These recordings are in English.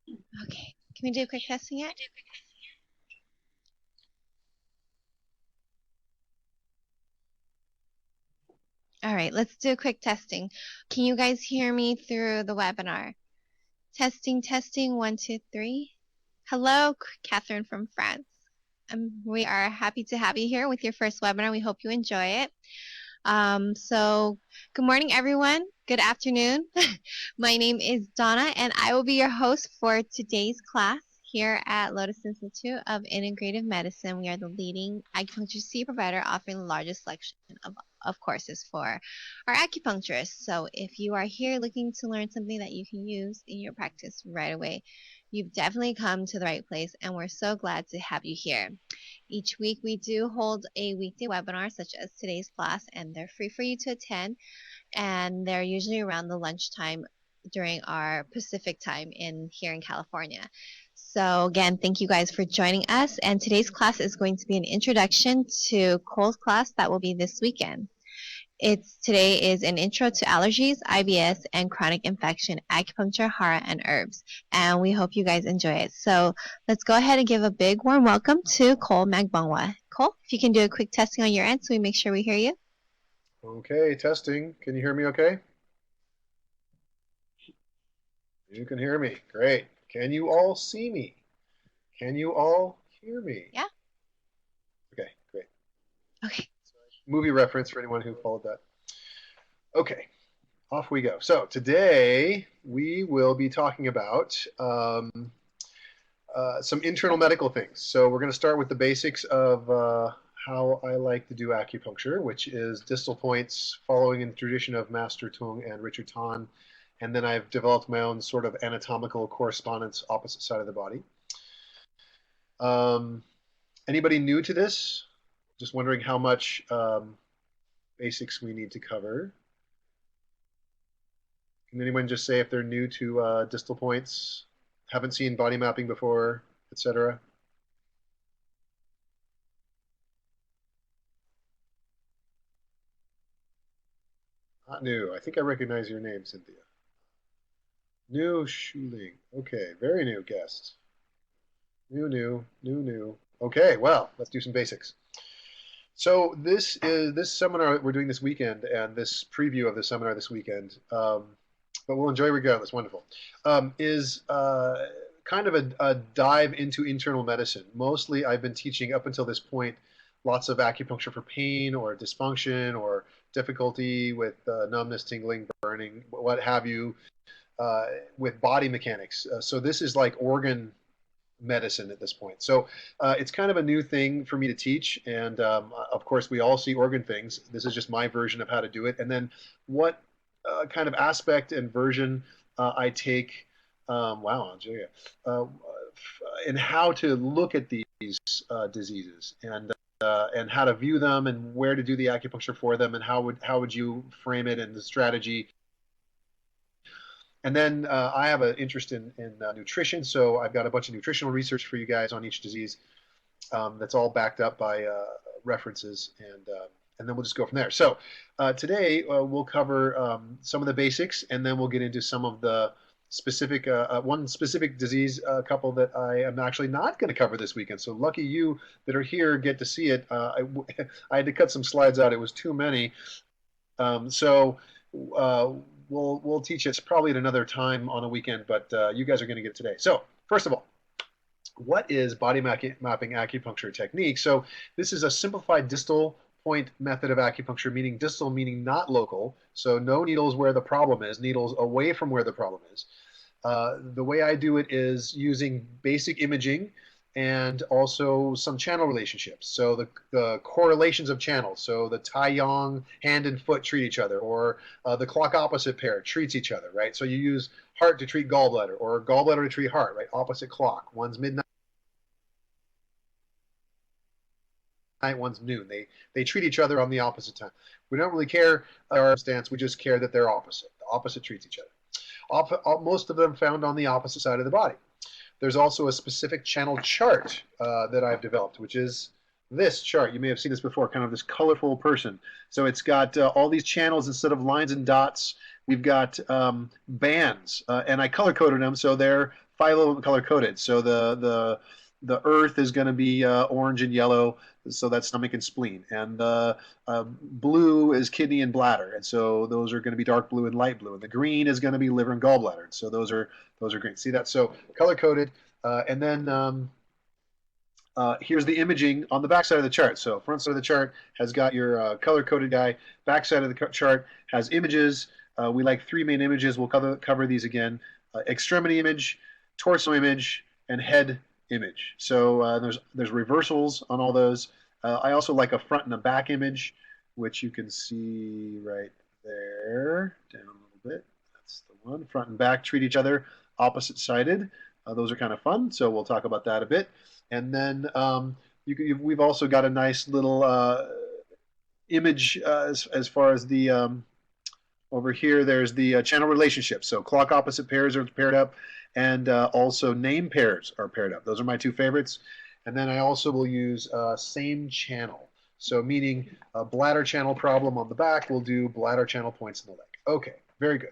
Okay, can we do a quick testing yet? All right, let's do a quick testing. Can you guys hear me through the webinar? Testing, testing, 1, 2, 3. Hello, Catherine from France. We are happy to have you here with your first webinar. We hope you enjoy it. So good morning, everyone. Good afternoon. My name is Donna, and I will be your host for today's class here at Lotus Institute of Integrative Medicine. We are the leading acupuncture C provider offering the largest selection of courses for our acupuncturists. So if you are here looking to learn something that you can use in your practice right away, you've definitely come to the right place, and we're so glad to have you here. Each week we do hold a weekday webinar such as today's class, and they're free for you to attend, and they're usually around the lunchtime during our Pacific time here in California. So again, thank you guys for joining us, and today's class is going to be an introduction to Cole's class that will be this weekend. Today is an intro to allergies, IBS, and chronic infection, acupuncture, hara, and herbs. And we hope you guys enjoy it. So let's go ahead and give a big warm welcome to Cole Magbanua. Cole, if you can do a quick testing on your end so we make sure we hear you. Okay, testing. Can you hear me okay? You can hear me. Great. Can you all see me? Can you all hear me? Yeah. Okay, great. Okay. Movie reference for anyone who followed that. Okay, off we go. So today we will be talking about some internal medical things. So we're going to start with the basics of how I like to do acupuncture, which is distal points, following in the tradition of Master Tung and Richard Tan. And then I've developed my own sort of anatomical correspondence opposite side of the body. Anybody new to this? Just wondering how much basics we need to cover. Can anyone just say if they're new to distal points, haven't seen body mapping before, etc.? Not new. I think I recognize your name, Cynthia. New Shuling. Okay, very new guest. New. Okay, well, let's do some basics. So this seminar we're doing this weekend, and this preview of the seminar this weekend, but we'll enjoy regardless. Wonderful. Is kind of a dive into internal medicine. Mostly, I've been teaching up until this point lots of acupuncture for pain or dysfunction or difficulty with numbness, tingling, burning, what have you, with body mechanics. So this is like organ medicine at this point. So it's kind of a new thing for me to teach. And of course, we all see organ things. This is just my version of how to do it. And then what kind of aspect and version I take, wow, Angelia, and how to look at these diseases and how to view them and where to do the acupuncture for them and how would you frame it and the strategy. And then I have an interest in nutrition, so I've got a bunch of nutritional research for you guys on each disease that's all backed up by references, and then we'll just go from there. So today we'll cover some of the basics, and then we'll get into some of the specific, one specific disease couple that I am actually not going to cover this weekend. So lucky you that are here get to see it. I had to cut some slides out. It was too many. So we'll teach it probably at another time on a weekend, but you guys are going to get it today. So first of all, what is body mapping acupuncture technique? So this is a simplified distal point method of acupuncture, meaning distal meaning not local. So no needles where the problem is, needles away from where the problem is. The way I do it is using basic imaging and also some channel relationships. So the correlations of channels. So the Tai Yang hand and foot treat each other, or the clock opposite pair treats each other, right? So you use heart to treat gallbladder, or gallbladder to treat heart, right? Opposite clock. One's midnight, one's noon. They treat each other on the opposite time. We don't really care our stance. We just care that they're opposite. The opposite treats each other. Most of them found on the opposite side of the body. There's also a specific channel chart that I've developed, which is this chart. You may have seen this before, kind of this colorful person. So it's got all these channels instead of lines and dots. We've got bands, and I color coded them, so they're phyllo color coded. So the earth is going to be orange and yellow, so that's stomach and spleen, and the blue is kidney and bladder, and so those are going to be dark blue and light blue, and the green is going to be liver and gallbladder, and so those are green. See that? So color coded, and then here's the imaging on the back side of the chart. So front side of the chart has got your color-coded guy. Back side of the chart has images. We like 3 main images. We'll cover these again. Extremity image, torso image, and head image. So there's reversals on all those. I also like a front and a back image, which you can see right there. Down a little bit. That's the one. Front and back treat each other opposite-sided. Those are kind of fun, so we'll talk about that a bit. And then we've also got a nice little image as far as the over here. There's the channel relationship. So clock opposite pairs are paired up, and also name pairs are paired up. Those are my 2 favorites. And then I also will use same channel. So meaning a bladder channel problem on the back, we'll do bladder channel points in the leg. Okay, very good.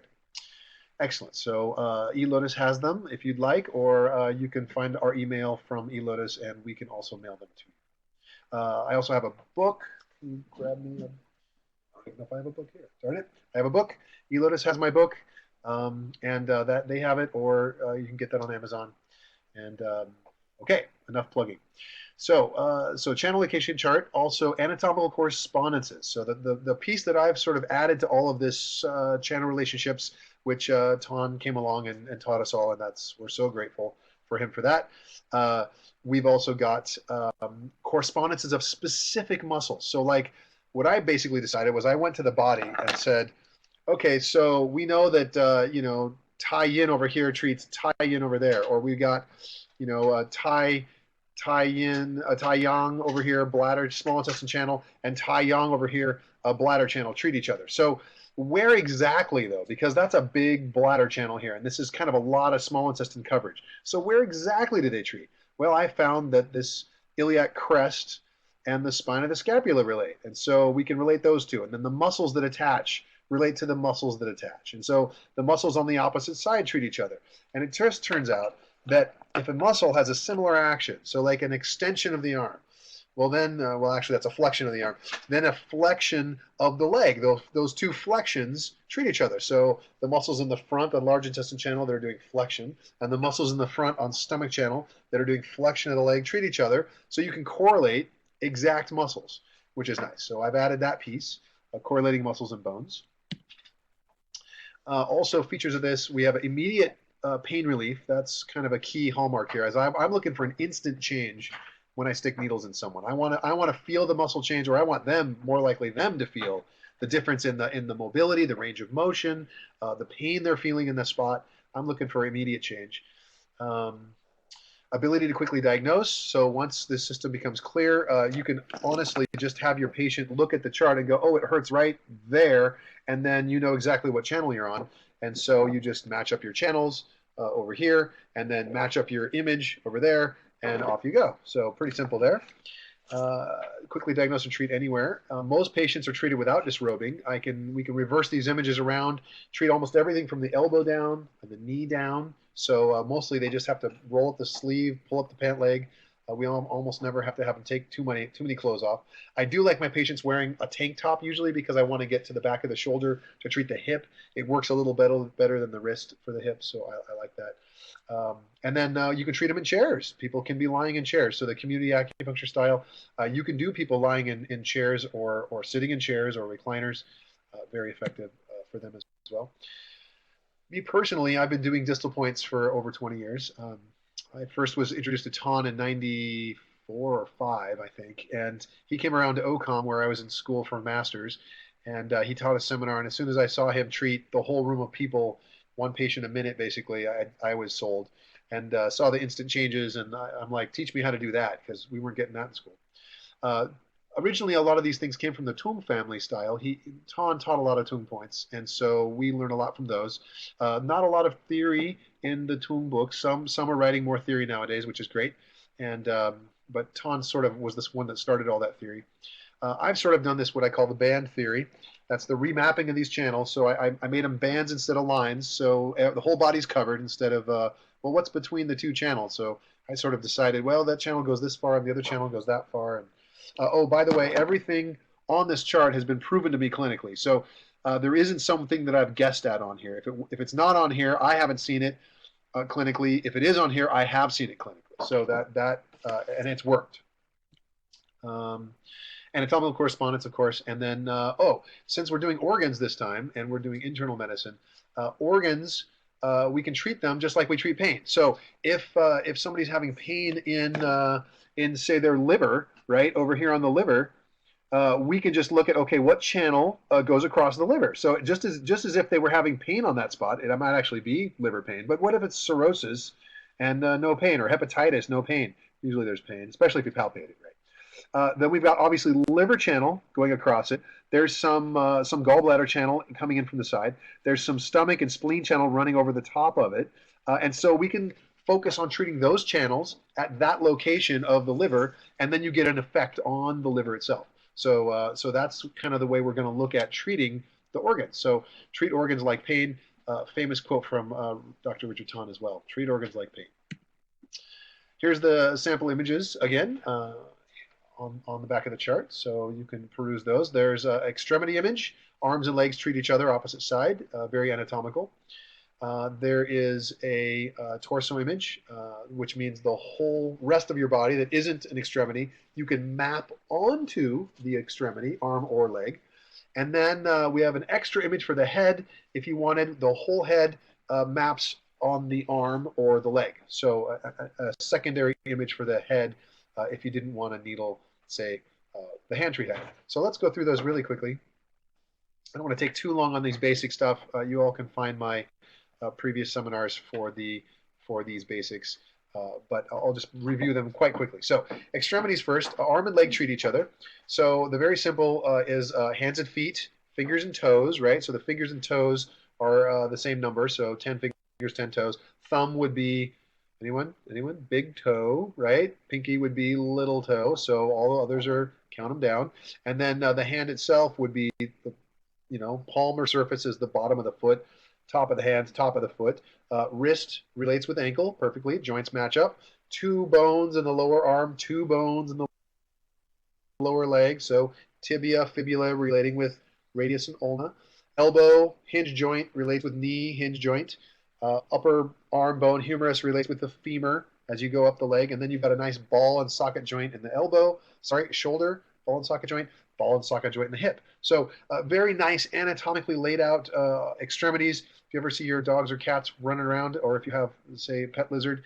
Excellent. So eLotus has them if you'd like, or you can find our email from eLotus, and we can also mail them to you. I also have a book. Can you grab me? I don't even know if I have a book here. Darn it. I have a book. eLotus has my book, and that they have it, or you can get that on Amazon. And okay, enough plugging. So channel location chart, also anatomical correspondences. So the piece that I've sort of added to all of this channel relationships, which Ton came along and taught us all, and we're so grateful for him for that. We've also got correspondences of specific muscles. So like what I basically decided was I went to the body and said, okay, so we know that Tai Yin over here treats Tai Yin over there, or we got Tai Yin, Tai Yang over here, bladder, small intestine channel, and Tai Yang over here, bladder channel treat each other. So where exactly, though? Because that's a big bladder channel here, and this is kind of a lot of small intestine coverage. So where exactly do they treat? Well, I found that this iliac crest and the spine of the scapula relate, and so we can relate those two. And then the muscles that attach relate to the muscles that attach. And so the muscles on the opposite side treat each other. And it just turns out that if a muscle has a similar action, so like an extension of the arm, well then, actually that's a flexion of the arm, then a flexion of the leg. Those 2 flexions treat each other. So the muscles in the front on large intestine channel that are doing flexion, and the muscles in the front on stomach channel that are doing flexion of the leg treat each other. So you can correlate exact muscles, which is nice. So I've added that piece, correlating muscles and bones. Also features of this, we have immediate pain relief. That's kind of a key hallmark here, as I'm looking for an instant change when I stick needles in someone. I want to feel the muscle change, or I want them, more likely them, to feel the difference in the mobility, the range of motion, the pain they're feeling in the spot. I'm looking for immediate change. Ability to quickly diagnose. So once this system becomes clear, you can honestly just have your patient look at the chart and go, oh, it hurts right there, and then you know exactly what channel you're on. And so you just match up your channels over here, and then match up your image over there, and off you go. So pretty simple there. Quickly diagnose and treat anywhere. Most patients are treated without disrobing. We can reverse these images around, treat almost everything from the elbow down and the knee down. So mostly they just have to roll up the sleeve, pull up the pant leg. We almost never have to have them take too many clothes off. I do like my patients wearing a tank top usually, because I want to get to the back of the shoulder to treat the hip. It works a little better than the wrist for the hip, so I like that. And then you can treat them in chairs. People can be lying in chairs. So the community acupuncture style, you can do people lying in chairs or sitting in chairs or recliners. Very effective for them as well. Me personally, I've been doing distal points for over 20 years. I first was introduced to Ton in 94 or 5, I think. And he came around to OCOM, where I was in school for a master's. And he taught a seminar. And as soon as I saw him treat the whole room of people, 1 patient a minute, basically, I was sold. And saw the instant changes. And I'm like, teach me how to do that, because we weren't getting that in school. Originally, a lot of these things came from the Tung family style. Ton taught a lot of Tung points, and so we learned a lot from those. Not a lot of theory in the Tung books. Some are writing more theory nowadays, which is great. And but Ton sort of was this one that started all that theory. I've sort of done this, what I call the band theory. That's the remapping of these channels. So I made them bands instead of lines. So the whole body's covered instead of, well, what's between the two channels? So I sort of decided, well, that channel goes this far and the other channel goes that far. And oh, by the way, everything on this chart has been proven to be clinically. So there isn't something that I've guessed at on here. If it's not on here, I haven't seen it clinically. If it is on here, I have seen it clinically. So and it's worked. Anatomical correspondence, of course, and then, since we're doing organs this time, and we're doing internal medicine, organs, we can treat them just like we treat pain. So if somebody's having pain in say their liver, right, over here on the liver, we can just look at, okay, what channel goes across the liver? So just as if they were having pain on that spot, it might actually be liver pain. But what if it's cirrhosis and no pain, or hepatitis, no pain? Usually there's pain, especially if you palpate it, right? Then we've got obviously liver channel going across it. There's some gallbladder channel coming in from the side. There's some stomach and spleen channel running over the top of it. And so we can focus on treating those channels at that location of the liver, and then you get an effect on the liver itself. So that's kind of the way we're going to look at treating the organs. So treat organs like pain. Famous quote from Dr. Richard Ton as well. Treat organs like pain. Here's the sample images again. On the back of the chart, so you can peruse those. There's an extremity image. Arms and legs treat each other opposite side, very anatomical. There is a torso image, which means the whole rest of your body that isn't an extremity, you can map onto the extremity, arm or leg. And then we have an extra image for the head. If you wanted, the whole head maps on the arm or the leg. So a secondary image for the head if you didn't want a needle, say, the hand treat head. So let's go through those really quickly. I don't want to take too long on these basic stuff. You all can find my previous seminars for these basics, but I'll just review them quite quickly. So extremities first. Arm and leg treat each other. So the very simple is hands and feet, fingers and toes, right? So the fingers and toes are the same number, so 10 fingers, 10 toes. Thumb would be, anyone? Big toe, right? Pinky would be little toe, so all the others are, count them down. And then the hand itself would be, palmar surface is the bottom of the foot, top of the hand, top of the foot. Wrist relates with ankle perfectly, joints match up. 2 bones in the lower arm, 2 bones in the lower leg, so tibia, fibula relating with radius and ulna. Elbow, hinge joint relates with knee, hinge joint. Upper arm bone, humerus, relates with the femur as you go up the leg, and then you've got a nice ball and socket joint in the shoulder, ball and socket joint in the hip. So very nice anatomically laid out extremities. If you ever see your dogs or cats running around, or if you have, say, a pet lizard,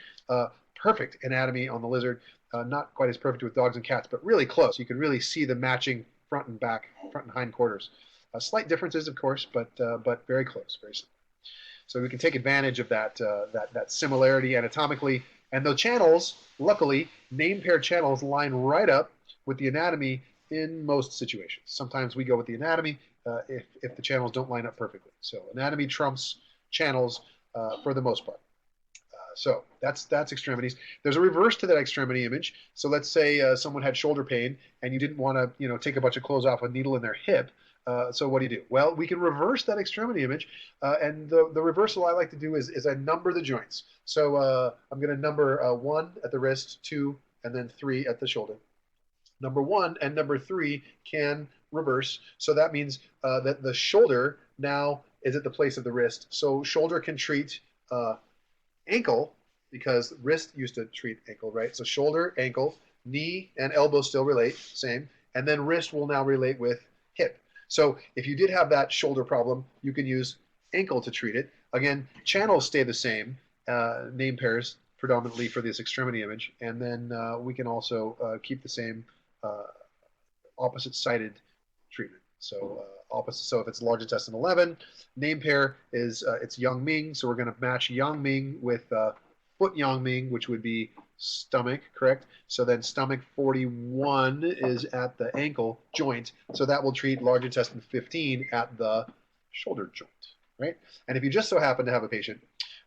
perfect anatomy on the lizard. Not quite as perfect with dogs and cats, but really close. You can really see the matching front and hind quarters. Slight differences, of course, but very close, very similar. So we can take advantage of that similarity anatomically. And the channels, luckily, name pair channels line right up with the anatomy in most situations. Sometimes we go with the anatomy if the channels don't line up perfectly. So anatomy trumps channels for the most part. So that's extremities. There's a reverse to that extremity image. So let's say someone had shoulder pain and you didn't want to take a bunch of clothes off a needle in their hip. So what do? Well, we can reverse that extremity image, and the reversal I like to do is I number the joints. So I'm going to number 1 at the wrist, 2, and then 3 at the shoulder. Number 1 and number 3 can reverse. So that means that the shoulder now is at the place of the wrist. So shoulder can treat ankle, because wrist used to treat ankle, right? So shoulder, ankle, knee, and elbow still relate, same. And then wrist will now relate with hip. So if you did have that shoulder problem, you can use ankle to treat it. Again, channels stay the same, name pairs predominantly for this extremity image. And then we can also keep the same opposite-sided treatment. So opposite. So if it's large intestine 11, name pair is it's Yang Ming. So we're going to match Yang Ming with foot Yang Ming, which would be stomach, correct? So then stomach 41 is at the ankle joint. So that will treat large intestine 15 at the shoulder joint, right? And if you just so happen to have a patient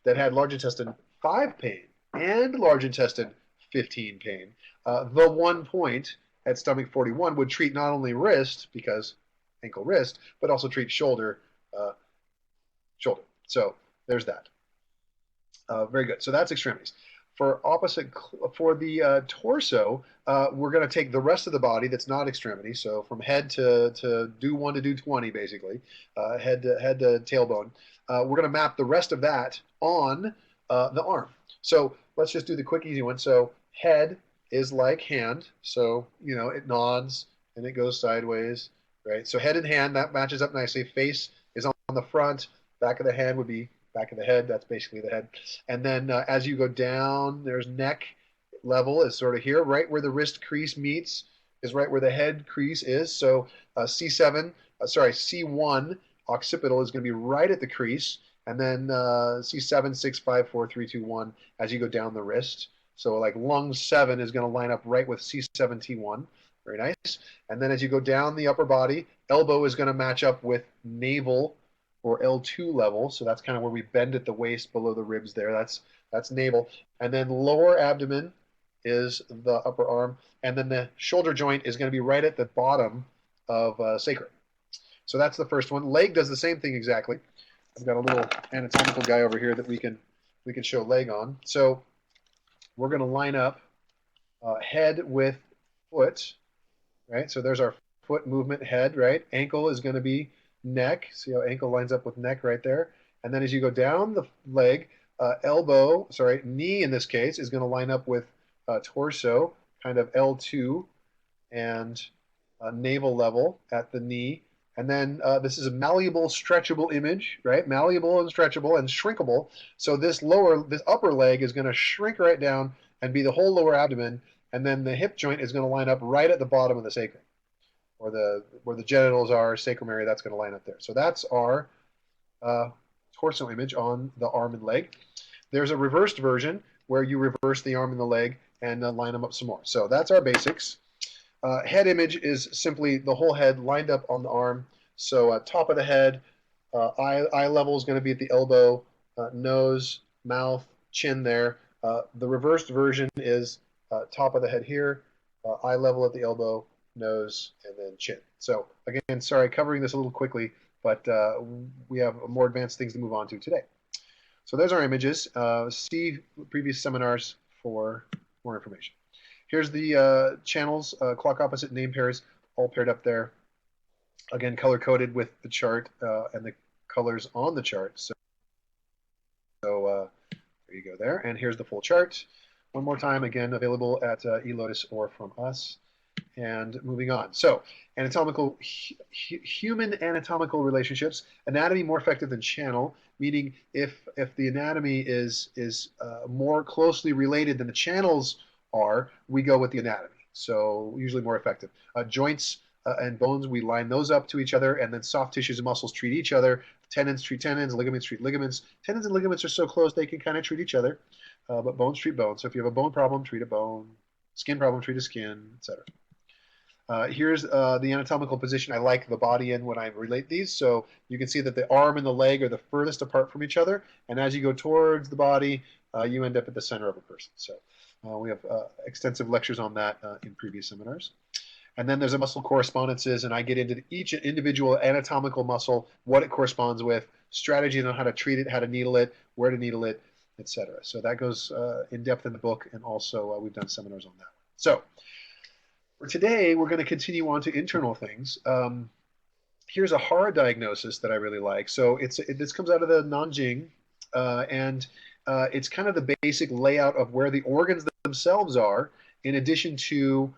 that had large intestine 5 pain and large intestine 15 pain, the one point at stomach 41 would treat not only wrist, because ankle wrist, but also treat shoulder, shoulder. So there's that. Very good. So that's extremities. For the torso, we're going to take the rest of the body that's not extremity. So from head to do 1 to do 20, basically, head to tailbone. We're going to map the rest of that on the arm. So let's just do the quick, easy one. So head is like hand. So, you know, it nods and it goes sideways, right? So head and hand, that matches up nicely. Face is on the front. Back of the hand would be back of the head. That's basically the head. And then as you go down, there's neck level is sort of here, right where the wrist crease meets is right where the head crease is. So C1 occipital is going to be right at the crease, and then C7, 6, 5, 4, 3, 2, 1 as you go down the wrist. So like lung 7 is going to line up right with C7, T1. Very nice. And then as you go down the upper body, elbow is going to match up with navel or L2 level. So that's kind of where we bend at the waist below the ribs there. That's navel. And then lower abdomen is the upper arm. And then the shoulder joint is going to be right at the bottom of sacrum. So that's the first one. Leg does the same thing exactly. I've got a little anatomical guy over here that we can show leg on. So we're going to line up head with foot, right? So there's our foot movement, head, right? Ankle is going to be neck. See how ankle lines up with neck right there? And then as you go down the leg, knee in this case is going to line up with torso, kind of L2, and navel level at the knee. And then this is a malleable, stretchable image, right? Malleable and stretchable and shrinkable. So this upper leg is going to shrink right down and be the whole lower abdomen. And then the hip joint is going to line up right at the bottom of the sacrum, or where the genitals are, sacrum area. That's going to line up there. So that's our torso image on the arm and leg. There's a reversed version where you reverse the arm and the leg and line them up some more. So that's our basics. Head image is simply the whole head lined up on the arm. So top of the head, eye level is going to be at the elbow, nose, mouth, chin there. The reversed version is top of the head here, eye level at the elbow, nose, and then chin. So again, sorry, covering this a little quickly, but we have more advanced things to move on to today. So there's our images. See previous seminars for more information. Here's the channels, clock opposite name pairs, all paired up there. Again, color-coded with the chart and the colors on the chart. So there you go there. And here's the full chart. One more time, again, available at eLotus or from us. And moving on. So human anatomical relationships, anatomy more effective than channel, meaning if the anatomy is more closely related than the channels are, we go with the anatomy. So usually more effective. Joints and bones, we line those up to each other, and then soft tissues and muscles treat each other. Tendons treat tendons, ligaments treat ligaments. Tendons and ligaments are so close they can kind of treat each other, but bones treat bones. So if you have a bone problem, treat a bone. Skin problem, treat a skin, etc. Here's the anatomical position I like the body in when I relate these. So you can see that the arm and the leg are the furthest apart from each other, and as you go towards the body, you end up at the center of a person. So we have extensive lectures on that in previous seminars. And then there's a muscle correspondences, and I get into each individual anatomical muscle, what it corresponds with, strategies on how to treat it, how to needle it, where to needle it, etc. So that goes in depth in the book, and also we've done seminars on that. So for today, we're going to continue on to internal things. Here's a hara diagnosis that I really like. So this comes out of the Nanjing, and it's kind of the basic layout of where the organs themselves are, in addition to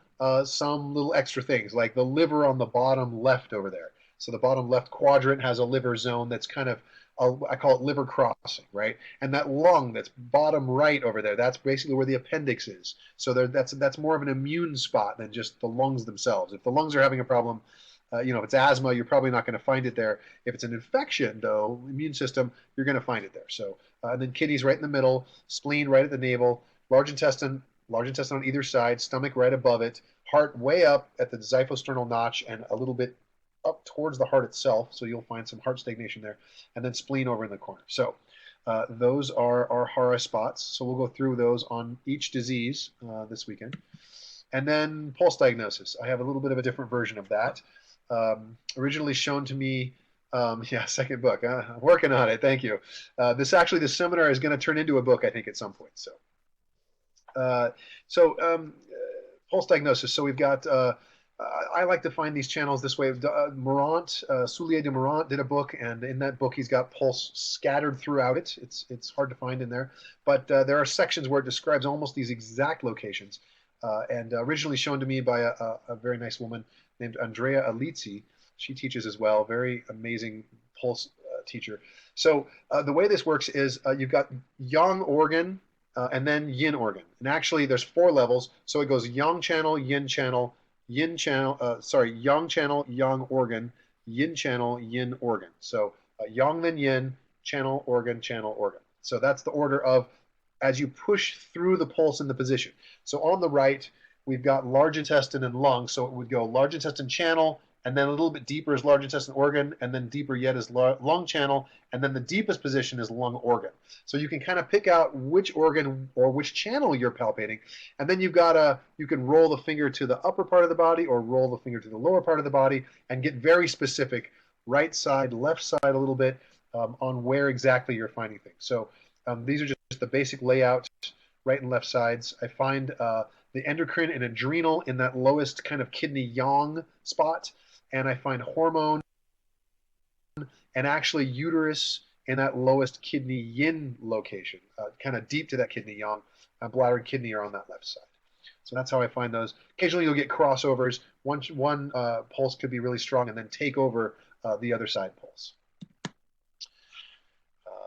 some little extra things, like the liver on the bottom left over there. So the bottom left quadrant has a liver zone that's kind of, I call it liver crossing, right? And that lung that's bottom right over there, that's basically where the appendix is. So that's more of an immune spot than just the lungs themselves. If the lungs are having a problem, if it's asthma, you're probably not going to find it there. If it's an infection, though, immune system, you're going to find it there. So, and then kidneys right in the middle, spleen right at the navel, large intestine on either side, stomach right above it, heart way up at the xyphosternal notch and a little bit up towards the heart itself. So you'll find some heart stagnation there, and then spleen over in the corner. So those are our hara spots. So we'll go through those on each disease this weekend. And then pulse diagnosis. I have a little bit of a different version of that. Originally shown to me, yeah, second book. I'm working on it. Thank you. This seminar is going to turn into a book, I think, at some point. Uh, so pulse diagnosis. So we've got. I like to find these channels this way. Morant, Soulier de Morant did a book, and in that book he's got pulse scattered throughout it. It's hard to find in there, but there are sections where it describes almost these exact locations. And originally shown to me by a very nice woman named Andrea Alizzi. She teaches as well. Very amazing pulse teacher. So the way this works is you've got yang organ and then yin organ. And actually there's 4 levels. So it goes yang channel, yin channel, yang channel, yang organ, yin channel, yin organ. So yang then yin, channel, organ, channel, organ. So that's the order of as you push through the pulse in the position. So on the right, we've got large intestine and lung. So it would go large intestine channel, and then a little bit deeper is large intestine organ, and then deeper yet is lung channel, and then the deepest position is lung organ. So you can kind of pick out which organ or which channel you're palpating, and then you can roll the finger to the upper part of the body or roll the finger to the lower part of the body and get very specific, right side, left side a little bit, on where exactly you're finding things. So these are just the basic layout, right and left sides. I find the endocrine and adrenal in that lowest kind of kidney yang spot, and I find hormone and actually uterus in that lowest kidney yin location, kind of deep to that kidney yang. Bladder and kidney are on that left side. So that's how I find those. Occasionally you'll get crossovers. One pulse could be really strong and then take over the other side pulse.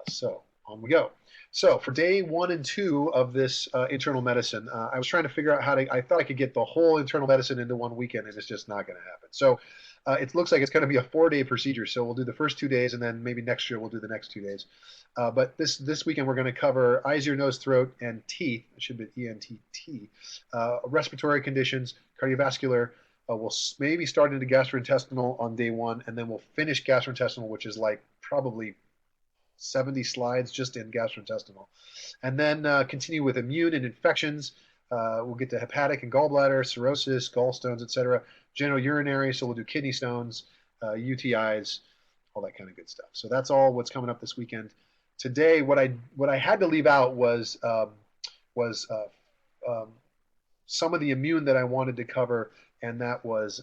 So on we go. So for day 1 and 2 of this internal medicine, I was trying to figure out I thought I could get the whole internal medicine into one weekend, and it's just not going to happen. So it looks like it's going to be a 4-day procedure. So we'll do the first 2 days, and then maybe next year we'll do the next 2 days. But this weekend we're going to cover eyes, ear, nose, throat, and teeth. It should be ENTT. Respiratory conditions, cardiovascular. We'll maybe start into gastrointestinal on day 1, and then we'll finish gastrointestinal, which is like probably 70 slides just in gastrointestinal, and then continue with immune and infections. We'll get to hepatic and gallbladder, cirrhosis, gallstones, etc. General urinary, so we'll do kidney stones, UTIs, all that kind of good stuff. So that's all what's coming up this weekend. Today, what I had to leave out was some of the immune that I wanted to cover, and that was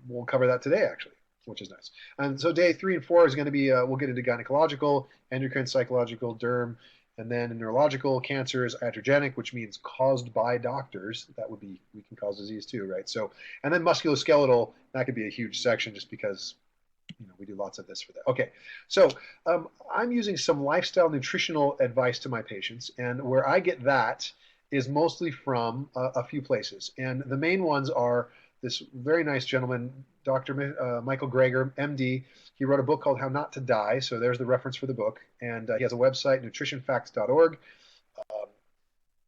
we'll cover that today actually, which is nice. And so day 3 and 4 is going to be, we'll get into gynecological, endocrine, psychological, derm, and then neurological, cancers, iatrogenic, which means caused by doctors. That would be, we can cause disease too, right? So, and then musculoskeletal, that could be a huge section just because, we do lots of this for that. Okay, so I'm using some lifestyle nutritional advice to my patients, and where I get that is mostly from a few places. And the main ones are this very nice gentleman, Dr. Michael Greger, MD. He wrote a book called How Not to Die. So there's the reference for the book. And he has a website, nutritionfacts.org.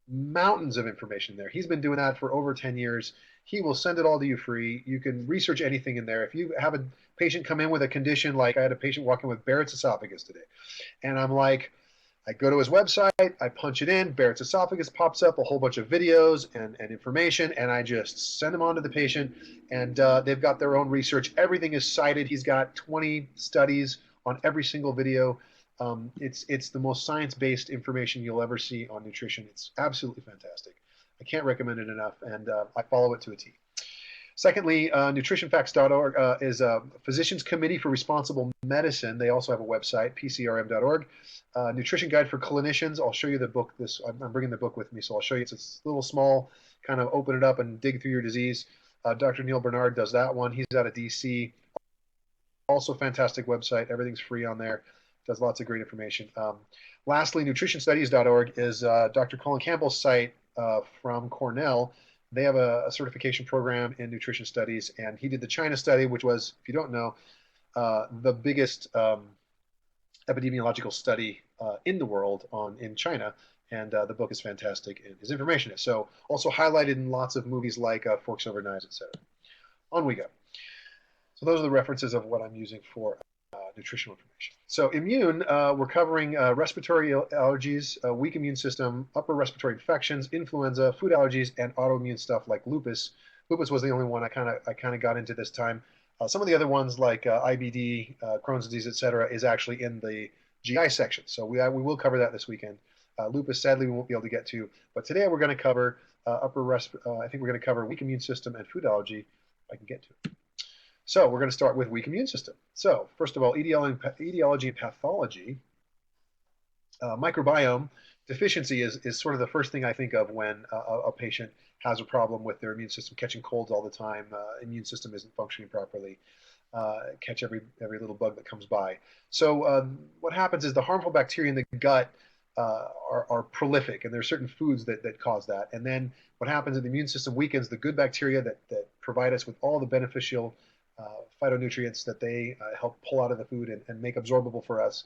Mountains of information there. He's been doing that for over 10 years. He will send it all to you free. You can research anything in there. If you have a patient come in with a condition, like I had a patient walking with Barrett's esophagus today, and I'm like, I go to his website, I punch it in, Barrett's esophagus pops up, a whole bunch of videos and information, and I just send them on to the patient, and they've got their own research. Everything is cited. He's got 20 studies on every single video. It's the most science-based information you'll ever see on nutrition. It's absolutely fantastic. I can't recommend it enough, and I follow it to a T. Secondly, nutritionfacts.org is a Physicians Committee for Responsible Medicine. They also have a website, pcrm.org. Nutrition Guide for Clinicians. I'll show you the book. I'm bringing the book with me, so I'll show you. It's a little small, kind of open it up and dig through your disease. Dr. Neil Bernard does that one. He's out of DC. Also fantastic website. Everything's free on there. Does lots of great information. Lastly, nutritionstudies.org is Dr. Colin Campbell's site from Cornell. They have a certification program in nutrition studies, and he did the China study, which was, if you don't know, the biggest epidemiological study in the world in China, and the book is fantastic, and his information is. So also highlighted in lots of movies like Forks Over Knives, etc. On we go. So those are the references of what I'm using for nutritional information. So immune, we're covering respiratory allergies, weak immune system, upper respiratory infections, influenza, food allergies, and autoimmune stuff like lupus. Lupus was the only one I kind of got into this time. Some of the other ones like IBD, Crohn's disease, etc., is actually in the GI section. So we will cover that this weekend. Lupus, sadly, we won't be able to get to, but today we're going to cover I think we're going to cover weak immune system and food allergy, if I can get to it. So we're going to start with weak immune system. So first of all, etiology and pathology. Microbiome deficiency is sort of the first thing I think of when a patient has a problem with their immune system, catching colds all the time, immune system isn't functioning properly, catch every little bug that comes by. So what happens is the harmful bacteria in the gut are prolific, and there are certain foods that cause that. And then what happens is the immune system weakens the good bacteria that provide us with all the beneficial phytonutrients that they help pull out of the food and make absorbable for us.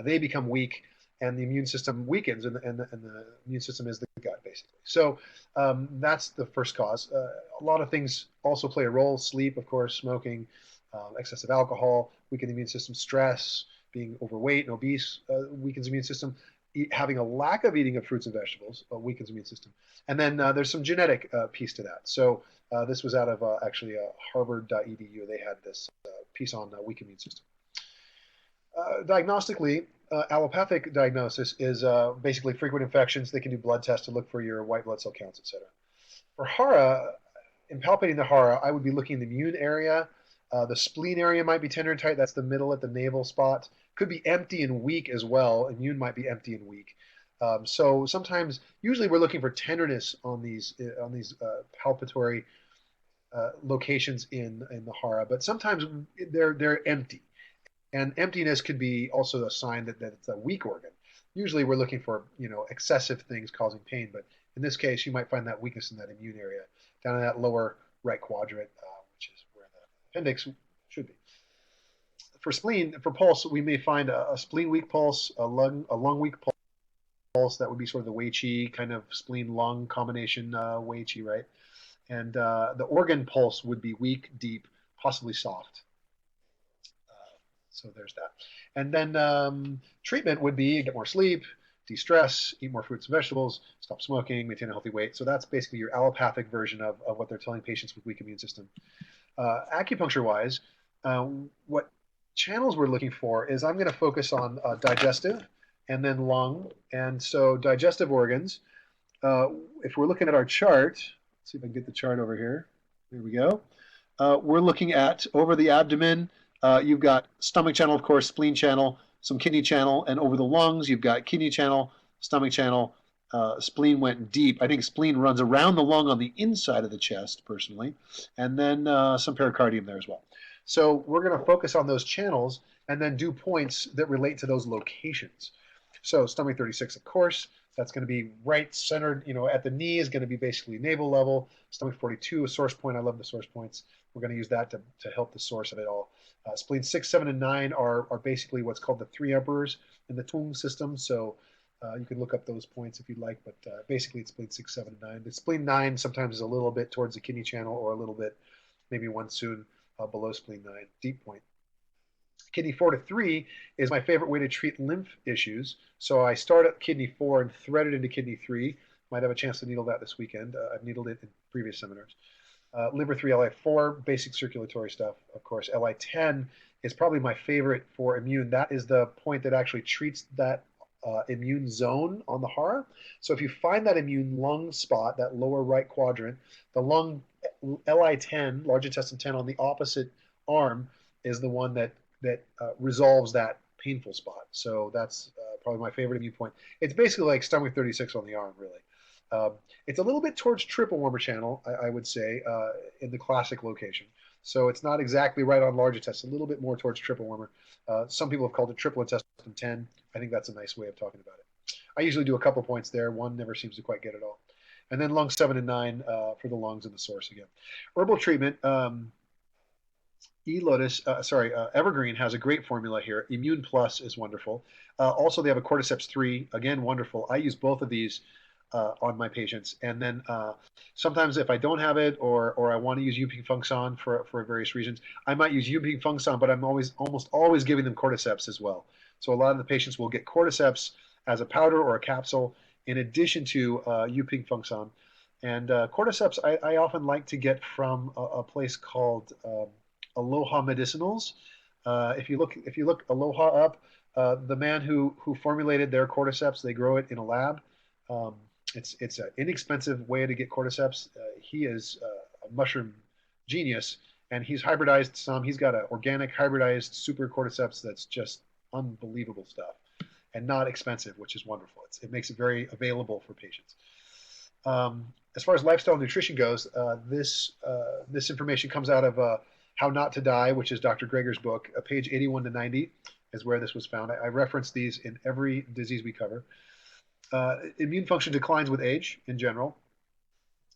They become weak, and the immune system weakens, and the immune system is the gut, basically. So that's the first cause. A lot of things also play a role. Sleep, of course, smoking, excessive alcohol, weaken the immune system. Stress, being overweight and obese weakens the immune system. Having a lack of eating of fruits and vegetables weakens the immune system. And then there's some genetic piece to that. So this was out of actually harvard.edu. They had this piece on weak immune system. Diagnostically, allopathic diagnosis is basically frequent infections. They can do blood tests to look for your white blood cell counts, etc. For hara, in palpating the hara, I would be looking in the immune area. The spleen area might be tender and tight. That's the middle at the navel spot. Could be empty and weak as well. Immune might be empty and weak. So sometimes, usually we're looking for tenderness on these palpatory locations in the hara, but sometimes they're empty. And emptiness could be also a sign that it's a weak organ. Usually we're looking for excessive things causing pain, but in this case you might find that weakness in that immune area, down in that lower right quadrant, which is where the appendix should be. For spleen, for pulse, we may find a spleen weak pulse, a lung weak pulse. That would be sort of the Wei Qi kind of spleen lung combination, Wei Qi, right? And the organ pulse would be weak, deep, possibly soft. So there's that. And then treatment would be get more sleep, de-stress, eat more fruits and vegetables, stop smoking, maintain a healthy weight. So that's basically your allopathic version of what they're telling patients with weak immune system. Acupuncture-wise, what channels we're looking for is I'm going to focus on digestive and then lung. And so digestive organs, if we're looking at our chart, let's see if I can get the chart over here. There we go. We're looking at over the abdomen, you've got stomach channel, of course, spleen channel, some kidney channel, and over the lungs, you've got kidney channel, stomach channel, spleen went deep. I think spleen runs around the lung on the inside of the chest, personally, and then some pericardium there as well. So we're going to focus on those channels and then do points that relate to those locations. So stomach 36, of course, that's going to be right centered, at the knee is going to be basically navel level. Stomach 42, a source point. I love the source points. We're going to use that to help the source of it all. Spleen 6, 7, and 9 are basically what's called the three emperors in the Tung system. So you can look up those points if you'd like, but basically it's spleen 6, 7, and 9. The spleen 9 sometimes is a little bit towards the kidney channel or a little bit, maybe one soon below spleen 9, deep point. Kidney 4 to 3 is my favorite way to treat lymph issues. So I start at kidney 4 and thread it into kidney 3. Might have a chance to needle that this weekend. I've needled it in previous seminars. Liver 3, Li4, basic circulatory stuff, of course. Li10 is probably my favorite for immune. That is the point that actually treats that immune zone on the hara. So if you find that immune lung spot, that lower right quadrant, the lung Li10, large intestine 10, on the opposite arm is the one that resolves that painful spot. So that's probably my favorite immune point. It's basically like stomach 36 on the arm, really. It's a little bit towards triple warmer channel, I would say, in the classic location. So it's not exactly right on large intestine, a little bit more towards triple warmer. Some people have called it triple intestine 10. I think that's a nice way of talking about it. I usually do a couple points there. One never seems to quite get it all. And then lung 7 and 9 for the lungs and the source again. Herbal treatment, eLotus, Evergreen has a great formula here. Immune Plus is wonderful. Also, they have a Cordyceps 3, again, wonderful. I use both of these on my patients. And then sometimes if I don't have it, or I want to use Yuping Fengsan for various reasons, I might use Yuping Fengsan, but I'm almost always giving them cordyceps as well. So a lot of the patients will get cordyceps as a powder or a capsule in addition to Yuping Fengsan. And cordyceps, I often like to get from a place called Aloha Medicinals. If you look Aloha up, the man who formulated their cordyceps, they grow it in a lab. Um, it's an inexpensive way to get cordyceps. He is a mushroom genius, and he's hybridized some. He's got an organic hybridized super cordyceps that's just unbelievable stuff and not expensive, which is wonderful. It makes it very available for patients. As far as lifestyle nutrition goes, this information comes out of How Not to Die, which is Dr. Greger's book. Page 81 to 90 is where this was found. I reference these in every disease we cover. Immune function declines with age in general.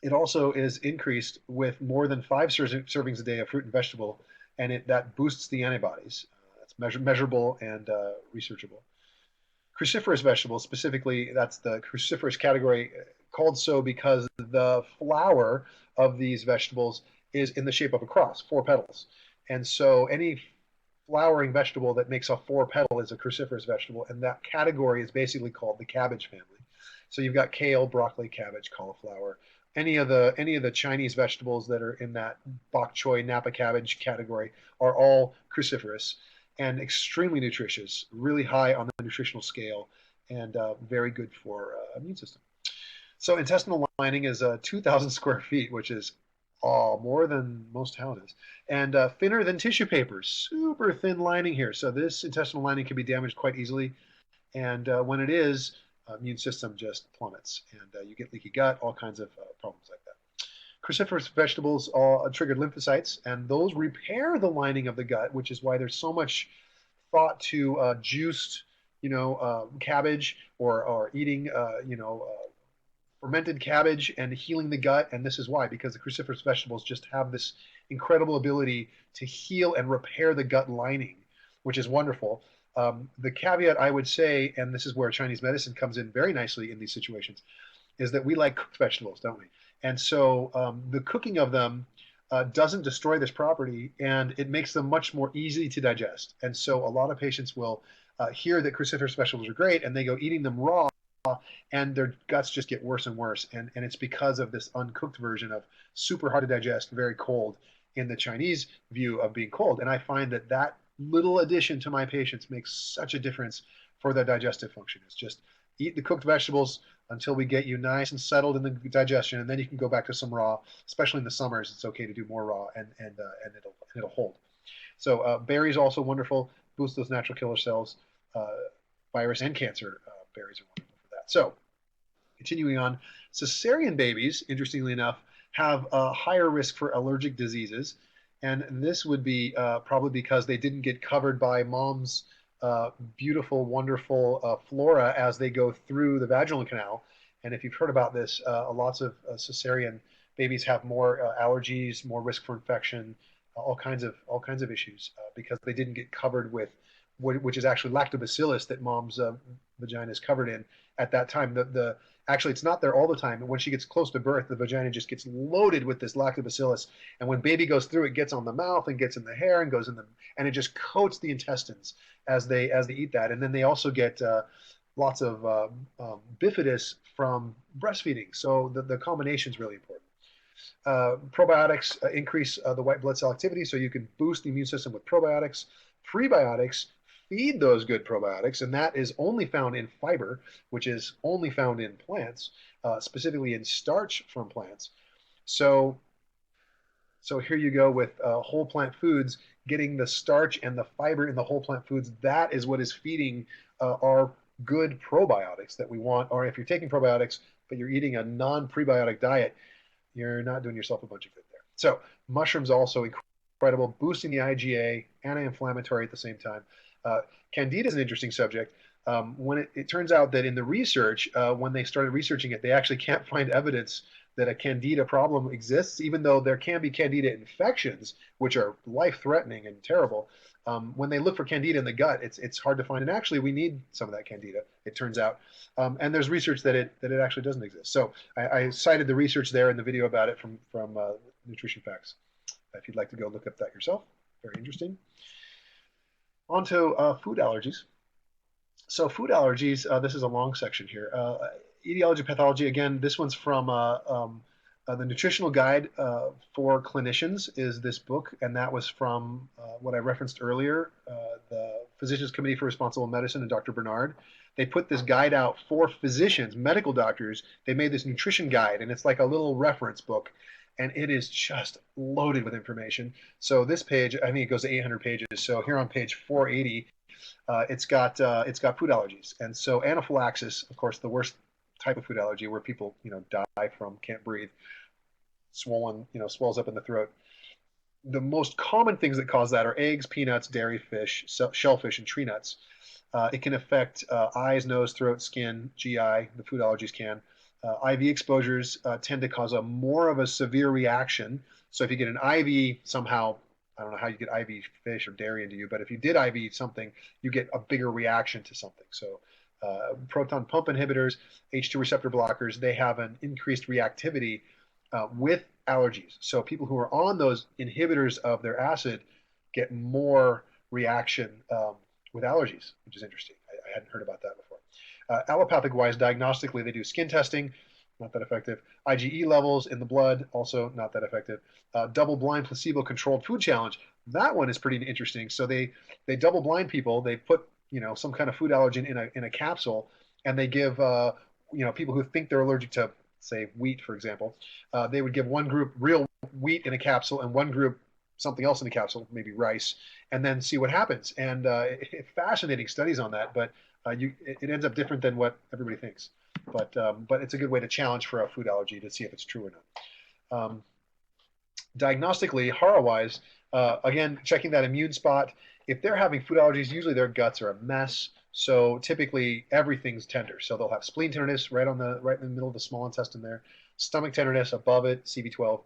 It also is increased with more than 5 servings a day of fruit and vegetable, and that boosts the antibodies. It's measurable and researchable. Cruciferous vegetables, specifically, that's the cruciferous category, called so because the flower of these vegetables is in the shape of a cross, 4 petals. And so any flowering vegetable that makes a 4 petal is a cruciferous vegetable, and that category is basically called the cabbage family. So you've got kale, broccoli, cabbage, cauliflower. Any of the Chinese vegetables that are in that bok choy, Napa cabbage category are all cruciferous and extremely nutritious, really high on the nutritional scale, and very good for immune system. So intestinal lining is 2,000 square feet, which is more than most houses, and thinner than tissue paper. Super thin lining here. So this intestinal lining can be damaged quite easily, and when it is, immune system just plummets, and you get leaky gut, all kinds of problems like that. Cruciferous vegetables trigger lymphocytes, and those repair the lining of the gut, which is why there's so much thought to juiced, cabbage, or eating, fermented cabbage and healing the gut. And this is why, because the cruciferous vegetables just have this incredible ability to heal and repair the gut lining, which is wonderful. The caveat I would say, and this is where Chinese medicine comes in very nicely in these situations, is that we like cooked vegetables, don't we? And so the cooking of them doesn't destroy this property, and it makes them much more easy to digest. And so a lot of patients will hear that cruciferous vegetables are great, and they go eating them raw, and their guts just get worse and worse. And it's because of this uncooked version of super hard to digest, very cold in the Chinese view of being cold. And I find that little addition to my patients makes such a difference for their digestive function. It's just eat the cooked vegetables until we get you nice and settled in the digestion, and then you can go back to some raw. Especially in the summers, it's okay to do more raw, and it'll hold. So berries also wonderful, boost those natural killer cells. Virus and cancer berries are wonderful for that. So continuing on, cesarean babies, interestingly enough, have a higher risk for allergic diseases. And this would be probably because they didn't get covered by mom's beautiful, wonderful flora as they go through the vaginal canal. And if you've heard about this, lots of cesarean babies have more allergies, more risk for infection, all kinds of issues because they didn't get covered with which is actually lactobacillus that mom's vagina is covered in at that time. Actually, it's not there all the time. When she gets close to birth, the vagina just gets loaded with this lactobacillus. And when baby goes through, it gets on the mouth and gets in the hair and goes in and it just coats the intestines as they eat that. And then they also get lots of bifidus from breastfeeding. So the combination is really important. Probiotics increase the white blood cell activity, so you can boost the immune system with probiotics. Prebiotics feed those good probiotics, and that is only found in fiber, which is only found in plants, specifically in starch from plants. So here you go with whole plant foods, getting the starch and the fiber in the whole plant foods. That is what is feeding our good probiotics that we want. Or if you're taking probiotics, but you're eating a non-prebiotic diet, you're not doing yourself a bunch of good there. So mushrooms also incredible, boosting the IgA, anti-inflammatory at the same time. Candida is an interesting subject. When it turns out that in the research, when they started researching it, they actually can't find evidence that a candida problem exists, even though there can be candida infections, which are life-threatening and terrible. When they look for candida in the gut, it's hard to find. And actually, we need some of that candida, it turns out. And there's research that it actually doesn't exist. So I cited the research there in the video about it from Nutrition Facts. If you'd like to go look up that yourself, very interesting. On to food allergies. So food allergies, this is a long section here. Etiology, pathology, again, this one's from the Nutritional Guide for Clinicians is this book, and that was from what I referenced earlier, the Physicians Committee for Responsible Medicine and Dr. Bernard. They put this guide out for physicians, medical doctors. They made this nutrition guide, and it's like a little reference book, and it is just loaded with information. So this page, I think it goes to 800 pages. So here on page 480, it's got food allergies, and so anaphylaxis, of course, the worst type of food allergy where people die from, can't breathe, swollen, swells up in the throat. The most common things that cause that are eggs, peanuts, dairy, fish, shellfish, and tree nuts. It can affect eyes, nose, throat, skin, GI. The food allergies can. IV exposures tend to cause more of a severe reaction. So if you get an IV somehow, I don't know how you get IV fish or dairy into you, but if you did IV something, you get a bigger reaction to something. So proton pump inhibitors, H2 receptor blockers, they have an increased reactivity with allergies. So people who are on those inhibitors of their acid get more reaction with allergies, which is interesting. I hadn't heard about that before. Allopathic-wise, diagnostically, they do skin testing, not that effective. IgE levels in the blood, also not that effective. Double-blind placebo-controlled food challenge. That one is pretty interesting. So they double-blind people. They put some kind of food allergen in a capsule, and they give people who think they're allergic to, say, wheat, for example. They would give one group real wheat in a capsule and one group something else in a capsule, maybe rice, and then see what happens. And fascinating studies on that, but it ends up different than what everybody thinks. But it's a good way to challenge for a food allergy to see if it's true or not. Diagnostically, hara-wise, again, checking that immune spot. If they're having food allergies, usually their guts are a mess. So typically everything's tender. So they'll have spleen tenderness right in the middle of the small intestine there, stomach tenderness above it, CV12,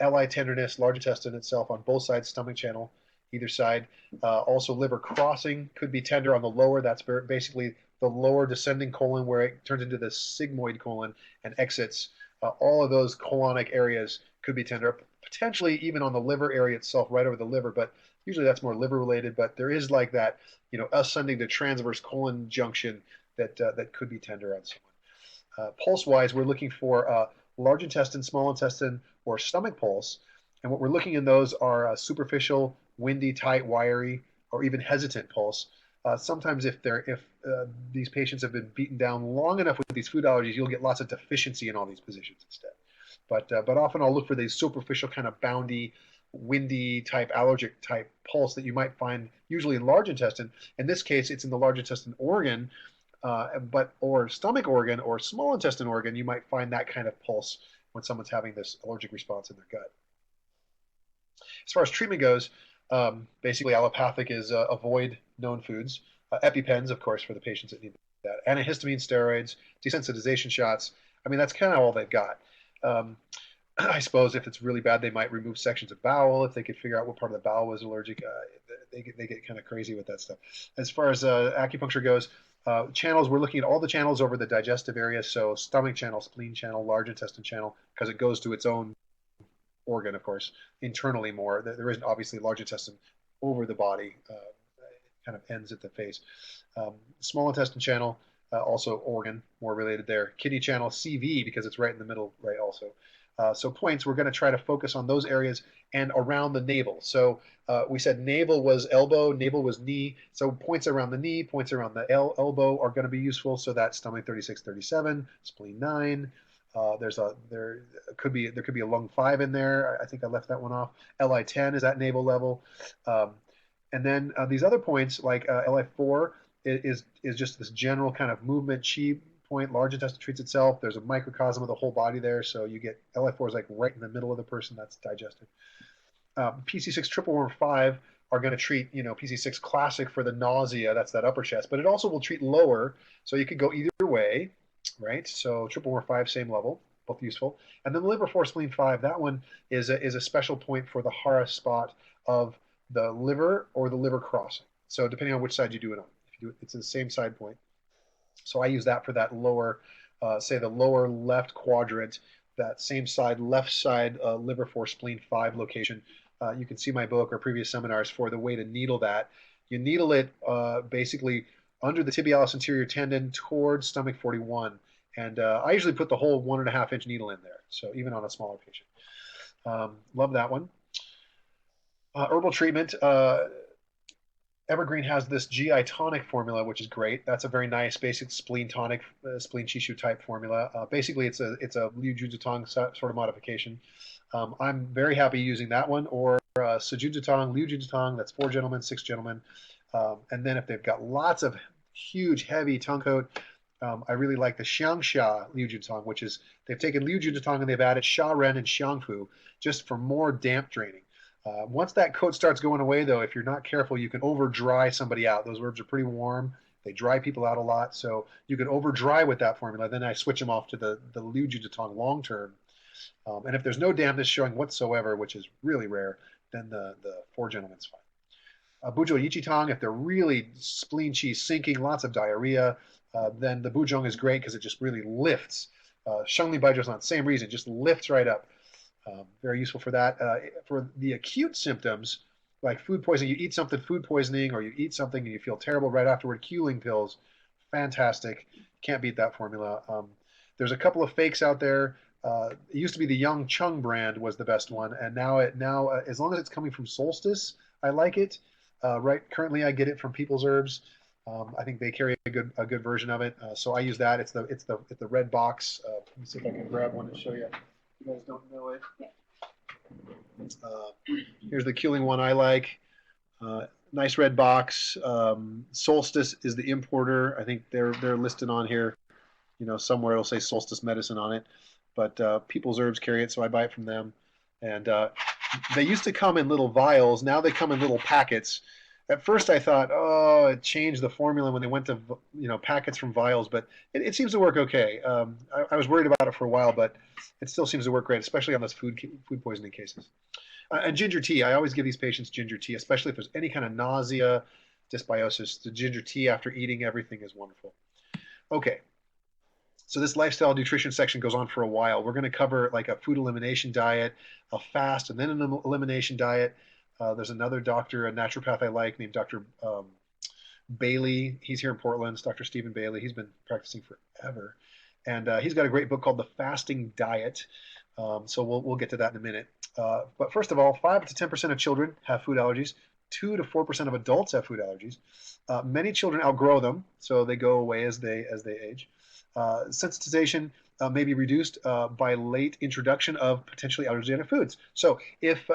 LI tenderness, large intestine itself on both sides, stomach channel, either side. Also liver crossing could be tender on the lower. That's basically the lower descending colon where it turns into the sigmoid colon and exits. All of those colonic areas could be tender, potentially even on the liver area itself, right over the liver, but usually that's more liver related. But there is like that, ascending to transverse colon junction that could be tender on someone. Pulse-wise, we're looking for large intestine, small intestine, or stomach pulse. And what we're looking in those are superficial, windy, tight, wiry, or even hesitant pulse. Sometimes if these patients have been beaten down long enough with these food allergies, you'll get lots of deficiency in all these positions instead. But often I'll look for these superficial kind of boundy, windy type, allergic type pulse that you might find usually in large intestine. In this case, it's in the large intestine organ, or stomach organ or small intestine organ. You might find that kind of pulse when someone's having this allergic response in their gut. As far as treatment goes, basically allopathic is avoid known foods. EpiPens, of course, for the patients that need that. Antihistamine steroids, desensitization shots. I mean, that's kind of all they've got. I suppose if it's really bad, they might remove sections of bowel if they could figure out what part of the bowel was allergic. They get kind of crazy with that stuff. As far as acupuncture goes, channels, we're looking at all the channels over the digestive area. So stomach channel, spleen channel, large intestine channel, because it goes to its own organ, of course, internally more. There isn't obviously large intestine over the body. It kind of ends at the face. Small intestine channel, also organ, more related there. Kidney channel, CV, because it's right in the middle, right, also. So points, we're going to try to focus on those areas and around the navel. So we said navel was elbow, navel was knee. So points around the knee, points around the elbow are going to be useful. So that's stomach 36, 37, spleen 9. There could be a lung 5 in there. I think I left that one off. LI10 is at navel level. And then these other points like LI4 is just this general kind of movement chi point. Large intestine treats itself. There's a microcosm of the whole body there, so you get LI4 is like right in the middle of the person. That's digestive. PC6 triple worm 5 are going to treat PC6 classic for the nausea. That's that upper chest, but it also will treat lower. So you could go either way, right? So triple worm 5 same level. both useful. And then the liver 4 spleen 5, that one is a special point for the hara spot of the liver or the liver crossing. So depending on which side you do it on, if you do it, it's the same side point. So I use that for that lower, say the lower left quadrant, that same side, left side, liver 4 spleen 5 location. You can see my book or previous seminars for the way to needle that. You needle it basically under the tibialis anterior tendon towards stomach 41. And I usually put the whole 1.5-inch needle in there, so even on a smaller patient. Love that one. Herbal treatment. Evergreen has this GI tonic formula, which is great. That's a very nice basic spleen tonic, spleen Chishu type formula. Basically, it's a Liu Junzitong sort of modification. I'm very happy using that one, or Sejunjitong, Liu Junzitong. That's 4 gentlemen, 6 gentlemen. And then if they've got lots of huge, heavy tongue coat, I really like the Xiangsha Liu Junzitong, which is they've taken Liu Junzitong and they've added Sha Ren and Xiangfu just for more damp draining. Once that coat starts going away, though, if you're not careful, you can over dry somebody out. Those herbs are pretty warm. They dry people out a lot, so you can over dry with that formula. Then I switch them off to the Liu Junzitong long term. And if there's no dampness showing whatsoever, which is really rare, then the 4 gentlemen's fine. Bujo Yichitong, if they're really spleen chi sinking, lots of diarrhea, then the Bujong is great because it just really lifts. Shengli Baijiu is not the same reason, just lifts right up. Very useful for that. For the acute symptoms, like food poisoning, you eat something, food poisoning, or you eat something and you feel terrible right afterward, Q-ling pills, fantastic. Can't beat that formula. There's a couple of fakes out there. It used to be the Young Chung brand was the best one, and now as long as it's coming from Solstice, I like it. Currently I get it from People's Herbs. I think they carry a good version of it, so I use that. It's the red box. Let me see if I can grab one and show you. You guys don't know it. Here's the Q-ling one I like. Nice red box. Solstice is the importer. I think they're listed on here. Somewhere it'll say Solstice Medicine on it. But People's Herbs carry it, so I buy it from them. And they used to come in little vials. Now they come in little packets. At first I thought, oh, it changed the formula when they went to packets from vials, but it seems to work okay. I was worried about it for a while, but it still seems to work great, especially on those food poisoning cases. And ginger tea, I always give these patients ginger tea, especially if there's any kind of nausea, dysbiosis. The ginger tea after eating everything is wonderful. Okay, so this lifestyle nutrition section goes on for a while. We're going to cover like a food elimination diet, a fast, and then an elimination diet. There's another doctor, a naturopath I like, named Dr. Bailey. He's here in Portland. It's Dr. Stephen Bailey. He's been practicing forever. And he's got a great book called The Fasting Diet. So we'll get to that in a minute. But first of all, 5 to 10% of children have food allergies. 2 to 4% of adults have food allergies. Many children outgrow them, so they go away as they age. Sensitization may be reduced by late introduction of potentially allergenic foods. So if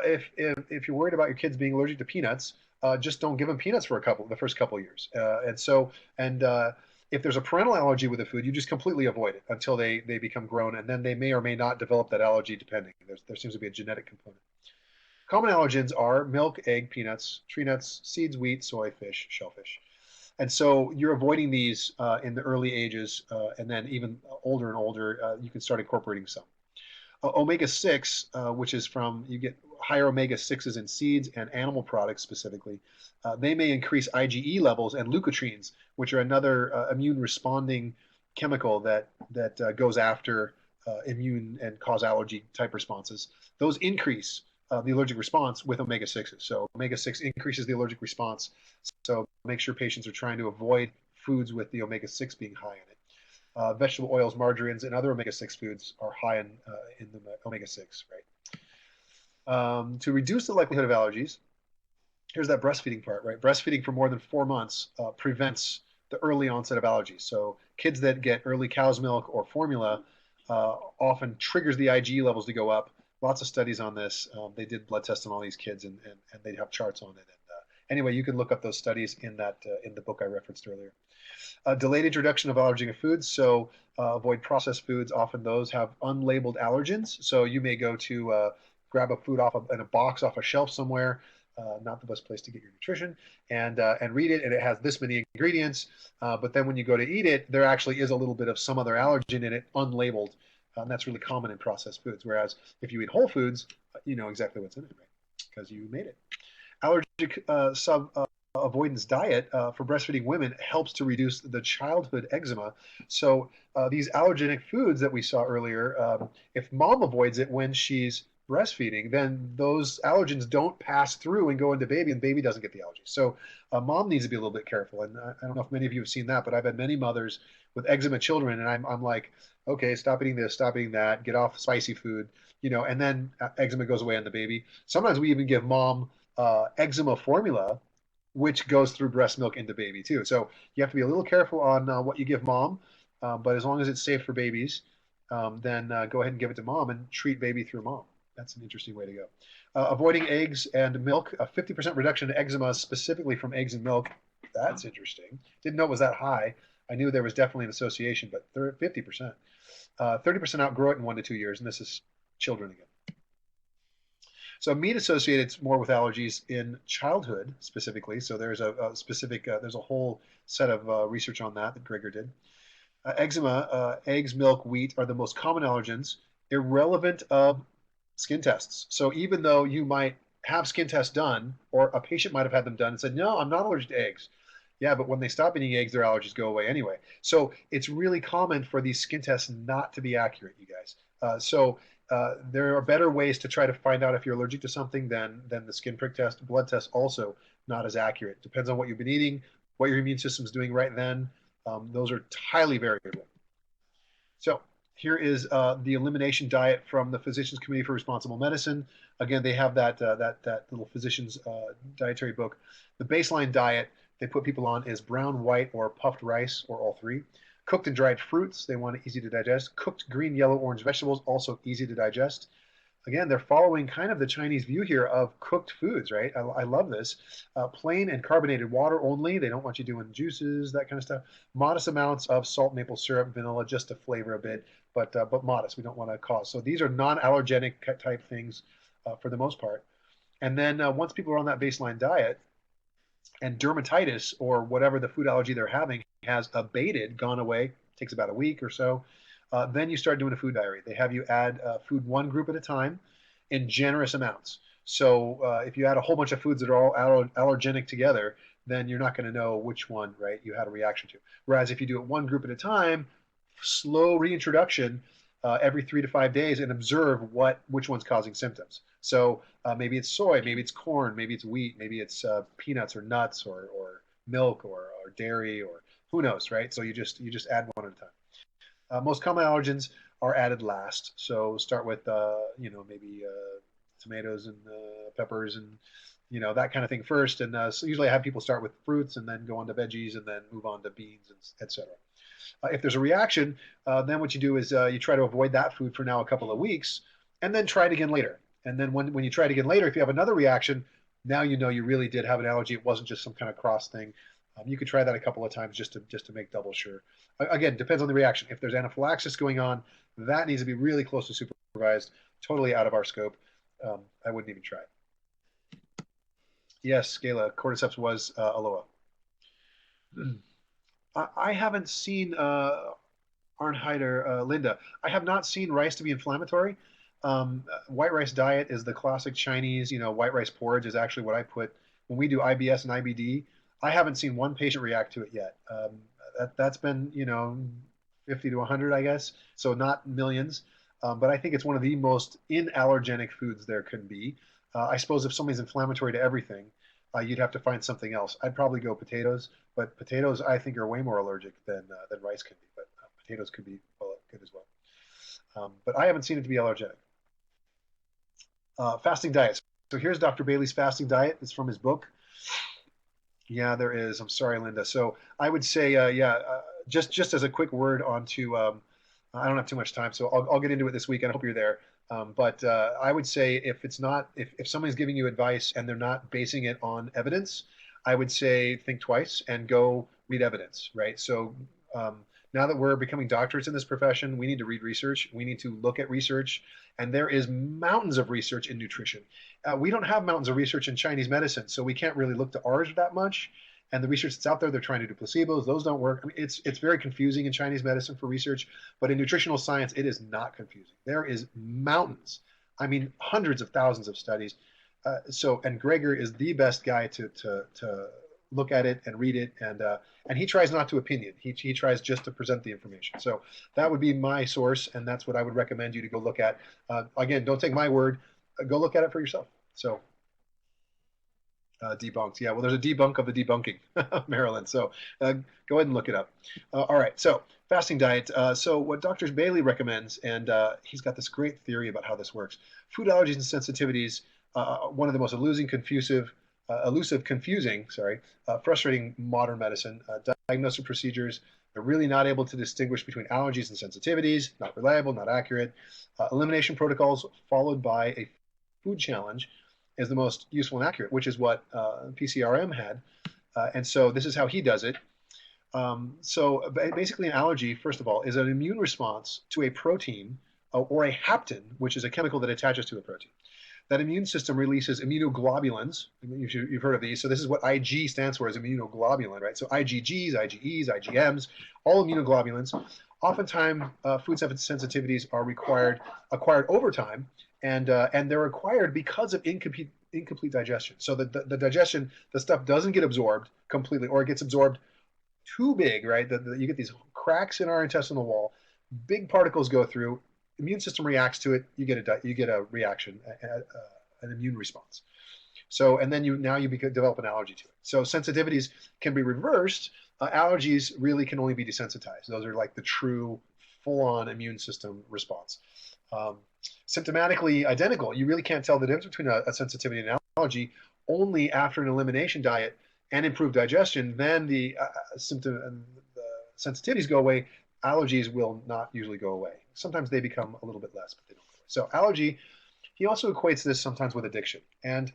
you're worried about your kids being allergic to peanuts, just don't give them peanuts for the first couple of years. If there's a parental allergy with a food, you just completely avoid it until they become grown, and then they may or may not develop that allergy depending. There seems to be a genetic component. Common allergens are milk, egg, peanuts, tree nuts, seeds, wheat, soy, fish, shellfish. And so you're avoiding these in the early ages, and then even older and older, you can start incorporating some. Omega-6, which is you get higher omega-6s in seeds and animal products specifically. They may increase IgE levels and leukotrienes, which are another immune responding chemical that goes after immune and cause allergy type responses. Those increase the allergic response with omega-6s. So omega-6 increases the allergic response. So make sure patients are trying to avoid foods with the omega-6 being high in it. Vegetable oils, margarines, and other omega-6 foods are high in the omega-6, right? To reduce the likelihood of allergies, here's that breastfeeding part, right? Breastfeeding for more than 4 months prevents the early onset of allergies. So kids that get early cow's milk or formula often triggers the IgE levels to go up. Lots of studies on this. They did blood tests on all these kids, and they have charts on it. And anyway, you can look up those studies in the book I referenced earlier. Delayed introduction of allergenic foods, so avoid processed foods. Often those have unlabeled allergens, so you may go to grab a food in a box off a shelf somewhere, not the best place to get your nutrition, and read it, and it has this many ingredients, but then when you go to eat it, there actually is a little bit of some other allergen in it, unlabeled. And that's really common in processed foods. Whereas if you eat whole foods, you know exactly what's in it, right? Because you made it. Allergic sub avoidance diet for breastfeeding women helps to reduce the childhood eczema. So these allergenic foods that we saw earlier, if mom avoids it when she's breastfeeding, then those allergens don't pass through and go into baby, and baby doesn't get the allergies. So mom needs to be a little bit careful. And I don't know if many of you have seen that, but I've had many mothers with eczema children, and I'm like, okay, stop eating this, stop eating that, get off spicy food, you know, and then eczema goes away on the baby. Sometimes we even give mom eczema formula, which goes through breast milk into baby too. So you have to be a little careful on what you give mom, but as long as it's safe for babies, then go ahead and give it to mom and treat baby through mom. That's an interesting way to go. Avoiding eggs and milk, a 50% reduction in eczema specifically from eggs and milk. That's interesting. Didn't know it was that high. I knew there was definitely an association, but 50%. 30% outgrow it in 1 to 2 years, and this is children again. So meat associated more with allergies in childhood specifically. So there's a specific, there's a whole set of research on that Gregor did. Eczema, eggs, milk, wheat are the most common allergens, irrelevant of skin tests. So even though you might have skin tests done, or a patient might have had them done and said, no, I'm not allergic to eggs. Yeah, but when they stop eating eggs, their allergies go away anyway. So it's really common for these skin tests not to be accurate, you guys. There are better ways to try to find out if you're allergic to something than the skin prick test. Blood test also not as accurate. Depends on what you've been eating, what your immune system's doing right then. Those are highly variable. So here is the elimination diet from the Physicians Committee for Responsible Medicine. Again, they have that little physician's dietary book. The baseline diet they put people on is brown, white, or puffed rice, or all three. Cooked and dried fruits, they want it easy to digest. Cooked green, yellow, orange vegetables, also easy to digest. Again, they're following kind of the Chinese view here of cooked foods, right? I love this. Plain and carbonated water only. They don't want you doing juices, that kind of stuff. Modest amounts of salt, maple syrup, vanilla, just to flavor a bit, but modest. We don't want to cause. So these are non-allergenic type things for the most part. And then once people are on that baseline diet, and dermatitis or whatever the food allergy they're having has abated, gone away, takes about a week or so, then you start doing a food diary. They have you add food one group at a time in generous amounts. So if you add a whole bunch of foods that are all allergenic together, then you're not going to know which one, right, you had a reaction to. Whereas if you do it one group at a time, slow reintroduction every 3 to 5 days and observe which one's causing symptoms. So maybe it's soy, maybe it's corn, maybe it's wheat, maybe it's peanuts or nuts or milk or dairy or who knows, right? So you just add one at a time. Most common allergens are added last. So start with maybe tomatoes and peppers and that kind of thing first. And so usually I have people start with fruits and then go on to veggies and then move on to beans, and etc. If there's a reaction, then what you do is you try to avoid that food for now a couple of weeks, and then try it again later. And then when you try it again later, if you have another reaction, now you know you really did have an allergy. It wasn't just some kind of cross thing. You could try that a couple of times just to make double sure. Again, depends on the reaction. If there's anaphylaxis going on, that needs to be really closely supervised. Totally out of our scope. I wouldn't even try it. Yes, Gala, cordyceps was aloe. I haven't seen Arnheider, Linda. I have not seen rice to be inflammatory. White rice diet is the classic Chinese. White rice porridge is actually what I put when we do IBS and IBD. I haven't seen one patient react to it yet. That's been 50 to 100, I guess. So not millions. But I think it's one of the most inallergenic foods there can be. I suppose if somebody's inflammatory to everything, you'd have to find something else. I'd probably go potatoes, but potatoes I think are way more allergic than rice can be. But potatoes could be good as well. But I haven't seen it to be allergenic. Fasting diets. So here's Dr. Bailey's fasting diet. It's from his book. Yeah, there is. I'm sorry, Linda. So I would say, just as a quick word onto, I don't have too much time, so I'll get into it this weekend. I hope you're there. But I would say if somebody's giving you advice and they're not basing it on evidence, I would say think twice and go read evidence, right? So now that we're becoming doctors in this profession, we need to read research. We need to look at research. And there is mountains of research in nutrition. We don't have mountains of research in Chinese medicine, so we can't really look to ours that much. And the research that's out there, they're trying to do placebos. Those don't work. I mean, it's very confusing in Chinese medicine for research, but in nutritional science, it is not confusing. There is mountains, I mean, hundreds of thousands of studies. And Gregor is the best guy to look at it and read it, and he tries not to opinion. He tries just to present the information. So that would be my source, and that's what I would recommend you to go look at. Again, don't take my word. Go look at it for yourself. So debunked. Yeah, well, there's a debunk of the debunking, Maryland. So go ahead and look it up. All right. So fasting diet. So what Dr. Bailey recommends, and he's got this great theory about how this works. Food allergies and sensitivities. One of the most elusive, confusing, frustrating modern medicine. Diagnostic procedures. They're really not able to distinguish between allergies and sensitivities. Not reliable, not accurate. Elimination protocols followed by a food challenge is the most useful and accurate, which is what PCRM had. And so this is how he does it. So basically an allergy, first of all, is an immune response to a protein or a hapten, which is a chemical that attaches to a protein. That immune system releases immunoglobulins. You've heard of these. So this is what IG stands for, is immunoglobulin, right? So IgGs, IgEs, IgMs, all immunoglobulins. Oftentimes, food sensitivities are acquired over time, and they're acquired because of incomplete digestion. So the digestion, the stuff doesn't get absorbed completely, or it gets absorbed too big, right? You get these cracks in our intestinal wall, big particles go through, immune system reacts to it, you get a reaction, an immune response. So, and then you develop an allergy to it. So sensitivities can be reversed. Allergies really can only be desensitized. Those are like the true full-on immune system response. Symptomatically identical. You really can't tell the difference between a sensitivity and an allergy only after an elimination diet and improved digestion. Then the sensitivities go away. Allergies will not usually go away. Sometimes they become a little bit less, but they don't go away. So allergy, he also equates this sometimes with addiction. And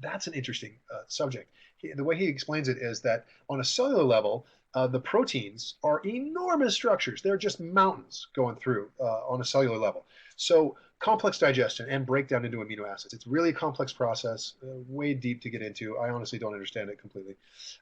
that's an interesting subject. The way he explains it is that on a cellular level, the proteins are enormous structures. They're just mountains going through on a cellular level. So complex digestion and breakdown into amino acids. It's really a complex process, way deep to get into. I honestly don't understand it completely.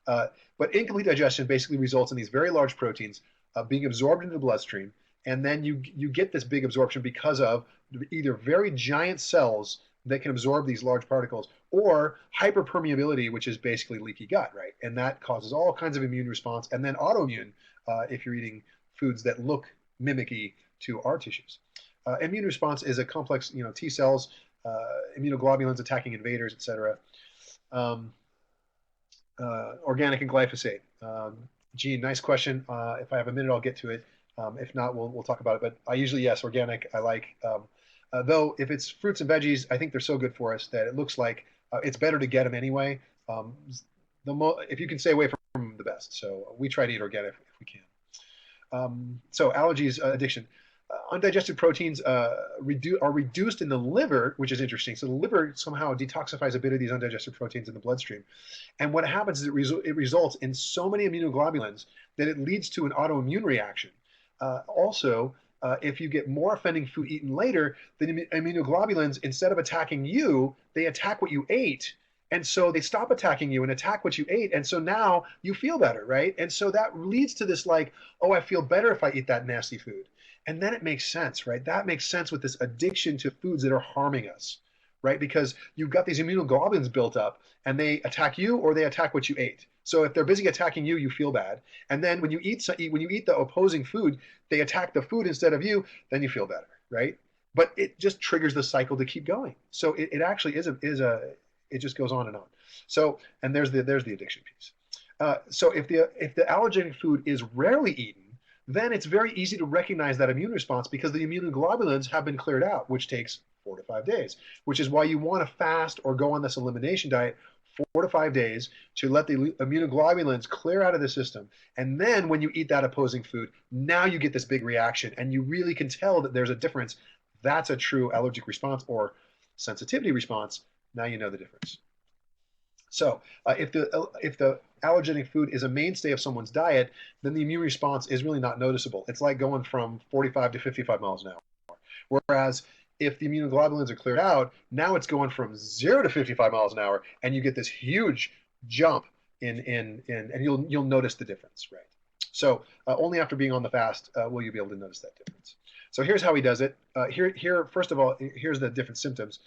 But incomplete digestion basically results in these very large proteins being absorbed into the bloodstream. And then you get this big absorption because of either very giant cells that can absorb these large particles, or hyperpermeability, which is basically leaky gut, right? And that causes all kinds of immune response, and then autoimmune if you're eating foods that look mimicky to our tissues. Immune response is a complex, T cells, immunoglobulins attacking invaders, etc. Organic and glyphosate. Gene, nice question. If I have a minute, I'll get to it. If not, we'll talk about it. But I usually, yes, organic, I like. Though if it's fruits and veggies, I think they're so good for us that it looks like it's better to get them anyway. If you can stay away from them, the best. So we try to eat organic if we can. So allergies, addiction. Undigested proteins are reduced in the liver, which is interesting. So the liver somehow detoxifies a bit of these undigested proteins in the bloodstream. And what happens is it results in so many immunoglobulins that it leads to an autoimmune reaction. Also, if you get more offending food eaten later, the immunoglobulins, instead of attacking you, they attack what you ate. And so they stop attacking you and attack what you ate. And so now you feel better, right? And so that leads to this like, oh, I feel better if I eat that nasty food. And then it makes sense, right? That makes sense with this addiction to foods that are harming us, right? Because you've got these immunoglobulins built up and they attack you or they attack what you ate. So if they're busy attacking you, you feel bad. And then when you eat the opposing food, they attack the food instead of you, then you feel better, right? But it just triggers the cycle to keep going. So it actually it just goes on and on. So, and there's the addiction piece. So if the allergenic food is rarely eaten, then it's very easy to recognize that immune response because the immunoglobulins have been cleared out, which takes 4 to 5 days, which is why you want to fast or go on this elimination diet 4 to 5 days to let the immunoglobulins clear out of the system. And then when you eat that opposing food, now you get this big reaction and you really can tell that there's a difference. That's a true allergic response or sensitivity response. Now you know the difference. So if the allergenic food is a mainstay of someone's diet, then the immune response is really not noticeable. It's like going from 45 to 55 miles an hour. Whereas if the immunoglobulins are cleared out, now it's going from 0 to 55 miles an hour, and you get this huge jump and you'll notice the difference, right? So only after being on the fast will you be able to notice that difference. So here's how he does it. Here, first of all, here's the different symptoms.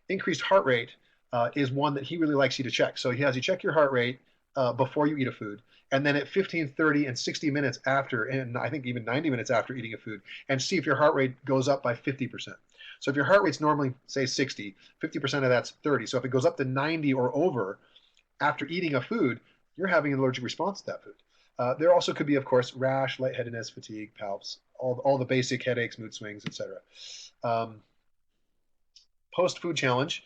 Increased heart rate is one that he really likes you to check. So he has you check your heart rate before you eat a food, and then at 15, 30, and 60 minutes after, and I think even 90 minutes after eating a food, and see if your heart rate goes up by 50%. So if your heart rate's normally, say, 60, 50% of that's 30. So if it goes up to 90 or over after eating a food, you're having an allergic response to that food. There also could be, of course, rash, lightheadedness, fatigue, palps, all the basic headaches, mood swings, etc. Post-food challenge,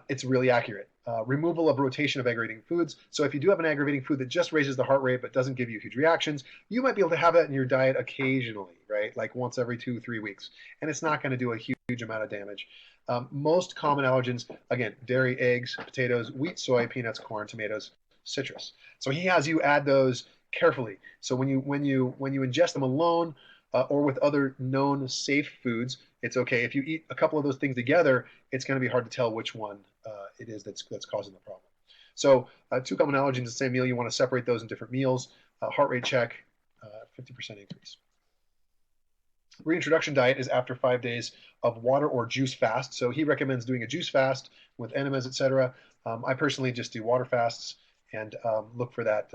it's really accurate. Removal of rotation of aggravating foods. So if you do have an aggravating food that just raises the heart rate but doesn't give you huge reactions, you might be able to have that in your diet occasionally, right? Like once every 2-3 weeks. And it's not going to do a huge amount of damage. Most common allergens, again, dairy, eggs, potatoes, wheat, soy, peanuts, corn, tomatoes, citrus. So he has you add those carefully. So when you ingest them alone or with other known safe foods, it's okay. If you eat a couple of those things together, it's going to be hard to tell which one it is that's causing the problem. So 2 common allergens in the same meal, you want to separate those in different meals. Heart rate check, 50% increase. Reintroduction diet is after 5 days of water or juice fast. So he recommends doing a juice fast with enemas, etc. I personally just do water fasts and look for that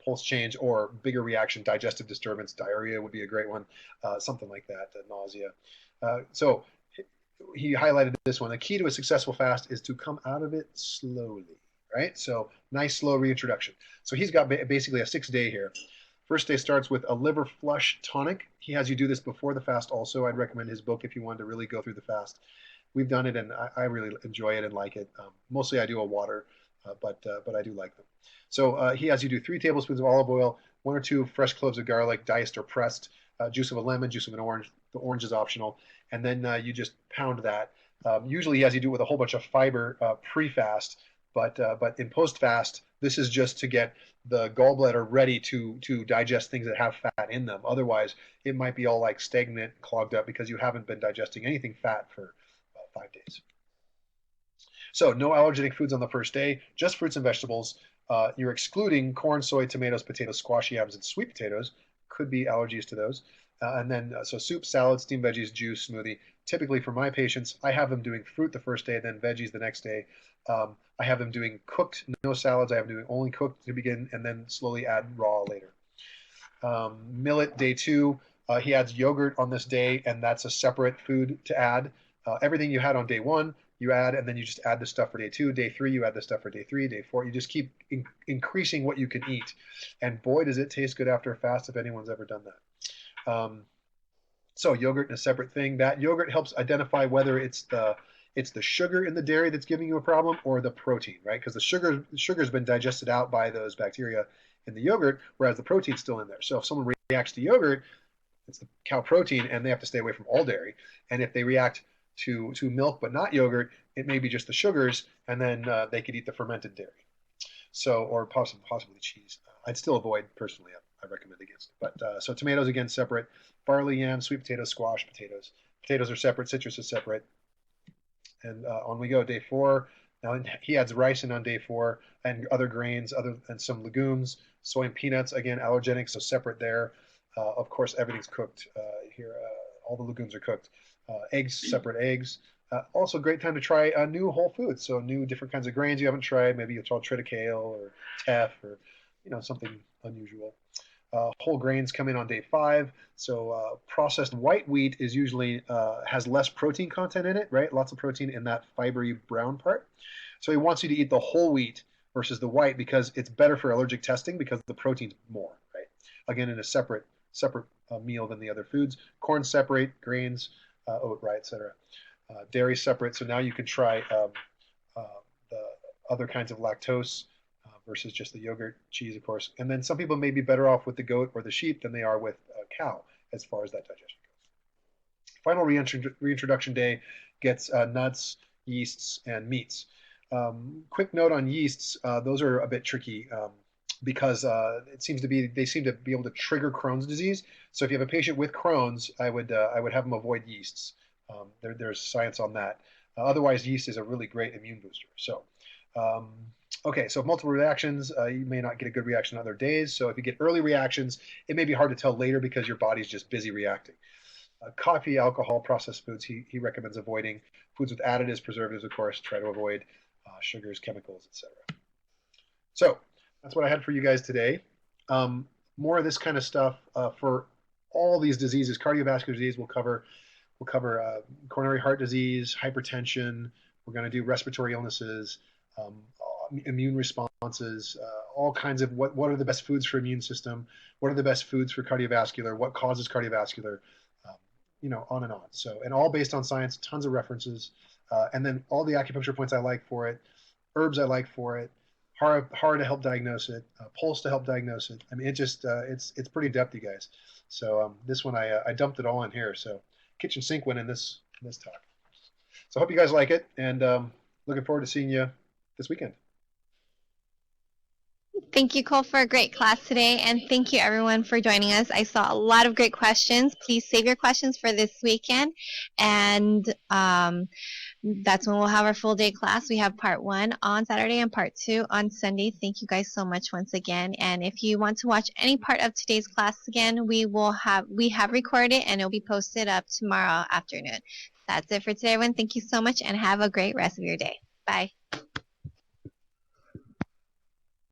pulse change or bigger reaction, digestive disturbance, diarrhea would be a great one, something like that, nausea. So he highlighted this one. The key to a successful fast is to come out of it slowly, right? So nice, slow reintroduction. So he's got basically a 6-day here. First day starts with a liver flush tonic. He has you do this before the fast also. I'd recommend his book if you wanted to really go through the fast. We've done it, and I really enjoy it and like it. Mostly I do a water, but I do like them. So he has you do 3 tablespoons of olive oil, 1 or 2 fresh cloves of garlic, diced or pressed, juice of a lemon, juice of an orange. The orange is optional. And then you just pound that. Usually he has you do it with a whole bunch of fiber pre-fast, but in post-fast, this is just to get the gallbladder ready to digest things that have fat in them. Otherwise, it might be all like stagnant, clogged up because you haven't been digesting anything fat for 5 days. So no allergenic foods on the first day, just fruits and vegetables. You're excluding corn, soy, tomatoes, potatoes, squash, yams, and sweet potatoes. Could be allergies to those. And then so soup, salad, steamed veggies, juice, smoothie. Typically for my patients, I have them doing fruit the first day, then veggies the next day. I have them doing cooked, no salads. I have them doing only cooked to begin, and then slowly add raw later. Millet, day 2. He adds yogurt on this day, and that's a separate food to add. Everything you had on day 1, you add, and then you just add the stuff for day 2. Day 3, you add the stuff for day 3. Day 4, you just keep increasing what you can eat. And boy, does it taste good after a fast if anyone's ever done that. So yogurt is a separate thing. That yogurt helps identify whether it's the sugar in the dairy that's giving you a problem or the protein, right? Because the sugar's been digested out by those bacteria in the yogurt, whereas the protein's still in there. So if someone reacts to yogurt, it's the cow protein, and they have to stay away from all dairy. And if they react to milk but not yogurt, it may be just the sugars, and then they could eat the fermented dairy. So, or possibly cheese. I'd still avoid personally. I recommend against it. But so tomatoes again separate, barley, yams, sweet potatoes, squash, potatoes. Potatoes are separate, citrus is separate. And on we go, day 4. Now he adds rice in on day 4 and other grains, and some legumes, soy and peanuts, again allergenic, so separate there. Of course, everything's cooked here. All the legumes are cooked. Eggs, separate eggs. Also, great time to try new whole foods. So new different kinds of grains you haven't tried. Maybe you'll try triticale or teff or something unusual. Whole grains come in on day 5. So processed white wheat is usually has less protein content in it, right? Lots of protein in that fibery brown part. So he wants you to eat the whole wheat versus the white because it's better for allergic testing because the protein's more, right? Again, in a separate meal than the other foods. Corn separate, grains, oat, rye, etc. Dairy separate. So now you can try the other kinds of lactose. Versus just the yogurt, cheese, of course. And then some people may be better off with the goat or the sheep than they are with a cow as far as that digestion goes. Final reintroduction day gets nuts, yeasts, and meats. Quick note on yeasts, those are a bit tricky because they seem to be able to trigger Crohn's disease. So if you have a patient with Crohn's, I would have them avoid yeasts. There's science on that. Otherwise, yeast is a really great immune booster. So Okay, so multiple reactions, you may not get a good reaction on other days. So if you get early reactions, it may be hard to tell later because your body's just busy reacting. Coffee, alcohol, processed foods, he recommends avoiding. Foods with additives, preservatives, of course, try to avoid sugars, chemicals, etc. So that's what I had for you guys today. More of this kind of stuff for all these diseases. Cardiovascular disease we'll cover coronary heart disease, hypertension. We're going to do respiratory illnesses, um, immune responses, all kinds of what are the best foods for immune system, what are the best foods for cardiovascular, what causes cardiovascular, um, on and on. So, and all based on science, tons of references, and then all the acupuncture points I like for it, herbs I like for it, hara to help diagnose it, pulse to help diagnose it. I mean, it just it's pretty depth, you guys. So this one I dumped it all in here. So kitchen sink went in this talk. So I hope you guys like it, and looking forward to seeing you this weekend. Thank you, Cole, for a great class today, and thank you, everyone, for joining us. I saw a lot of great questions. Please save your questions for this weekend, and that's when we'll have our full day class. We have part 1 on Saturday and part 2 on Sunday. Thank you guys so much once again. And if you want to watch any part of today's class again, we have recorded it and it'll be posted up tomorrow afternoon. That's it for today, everyone. Thank you so much and have a great rest of your day. Bye.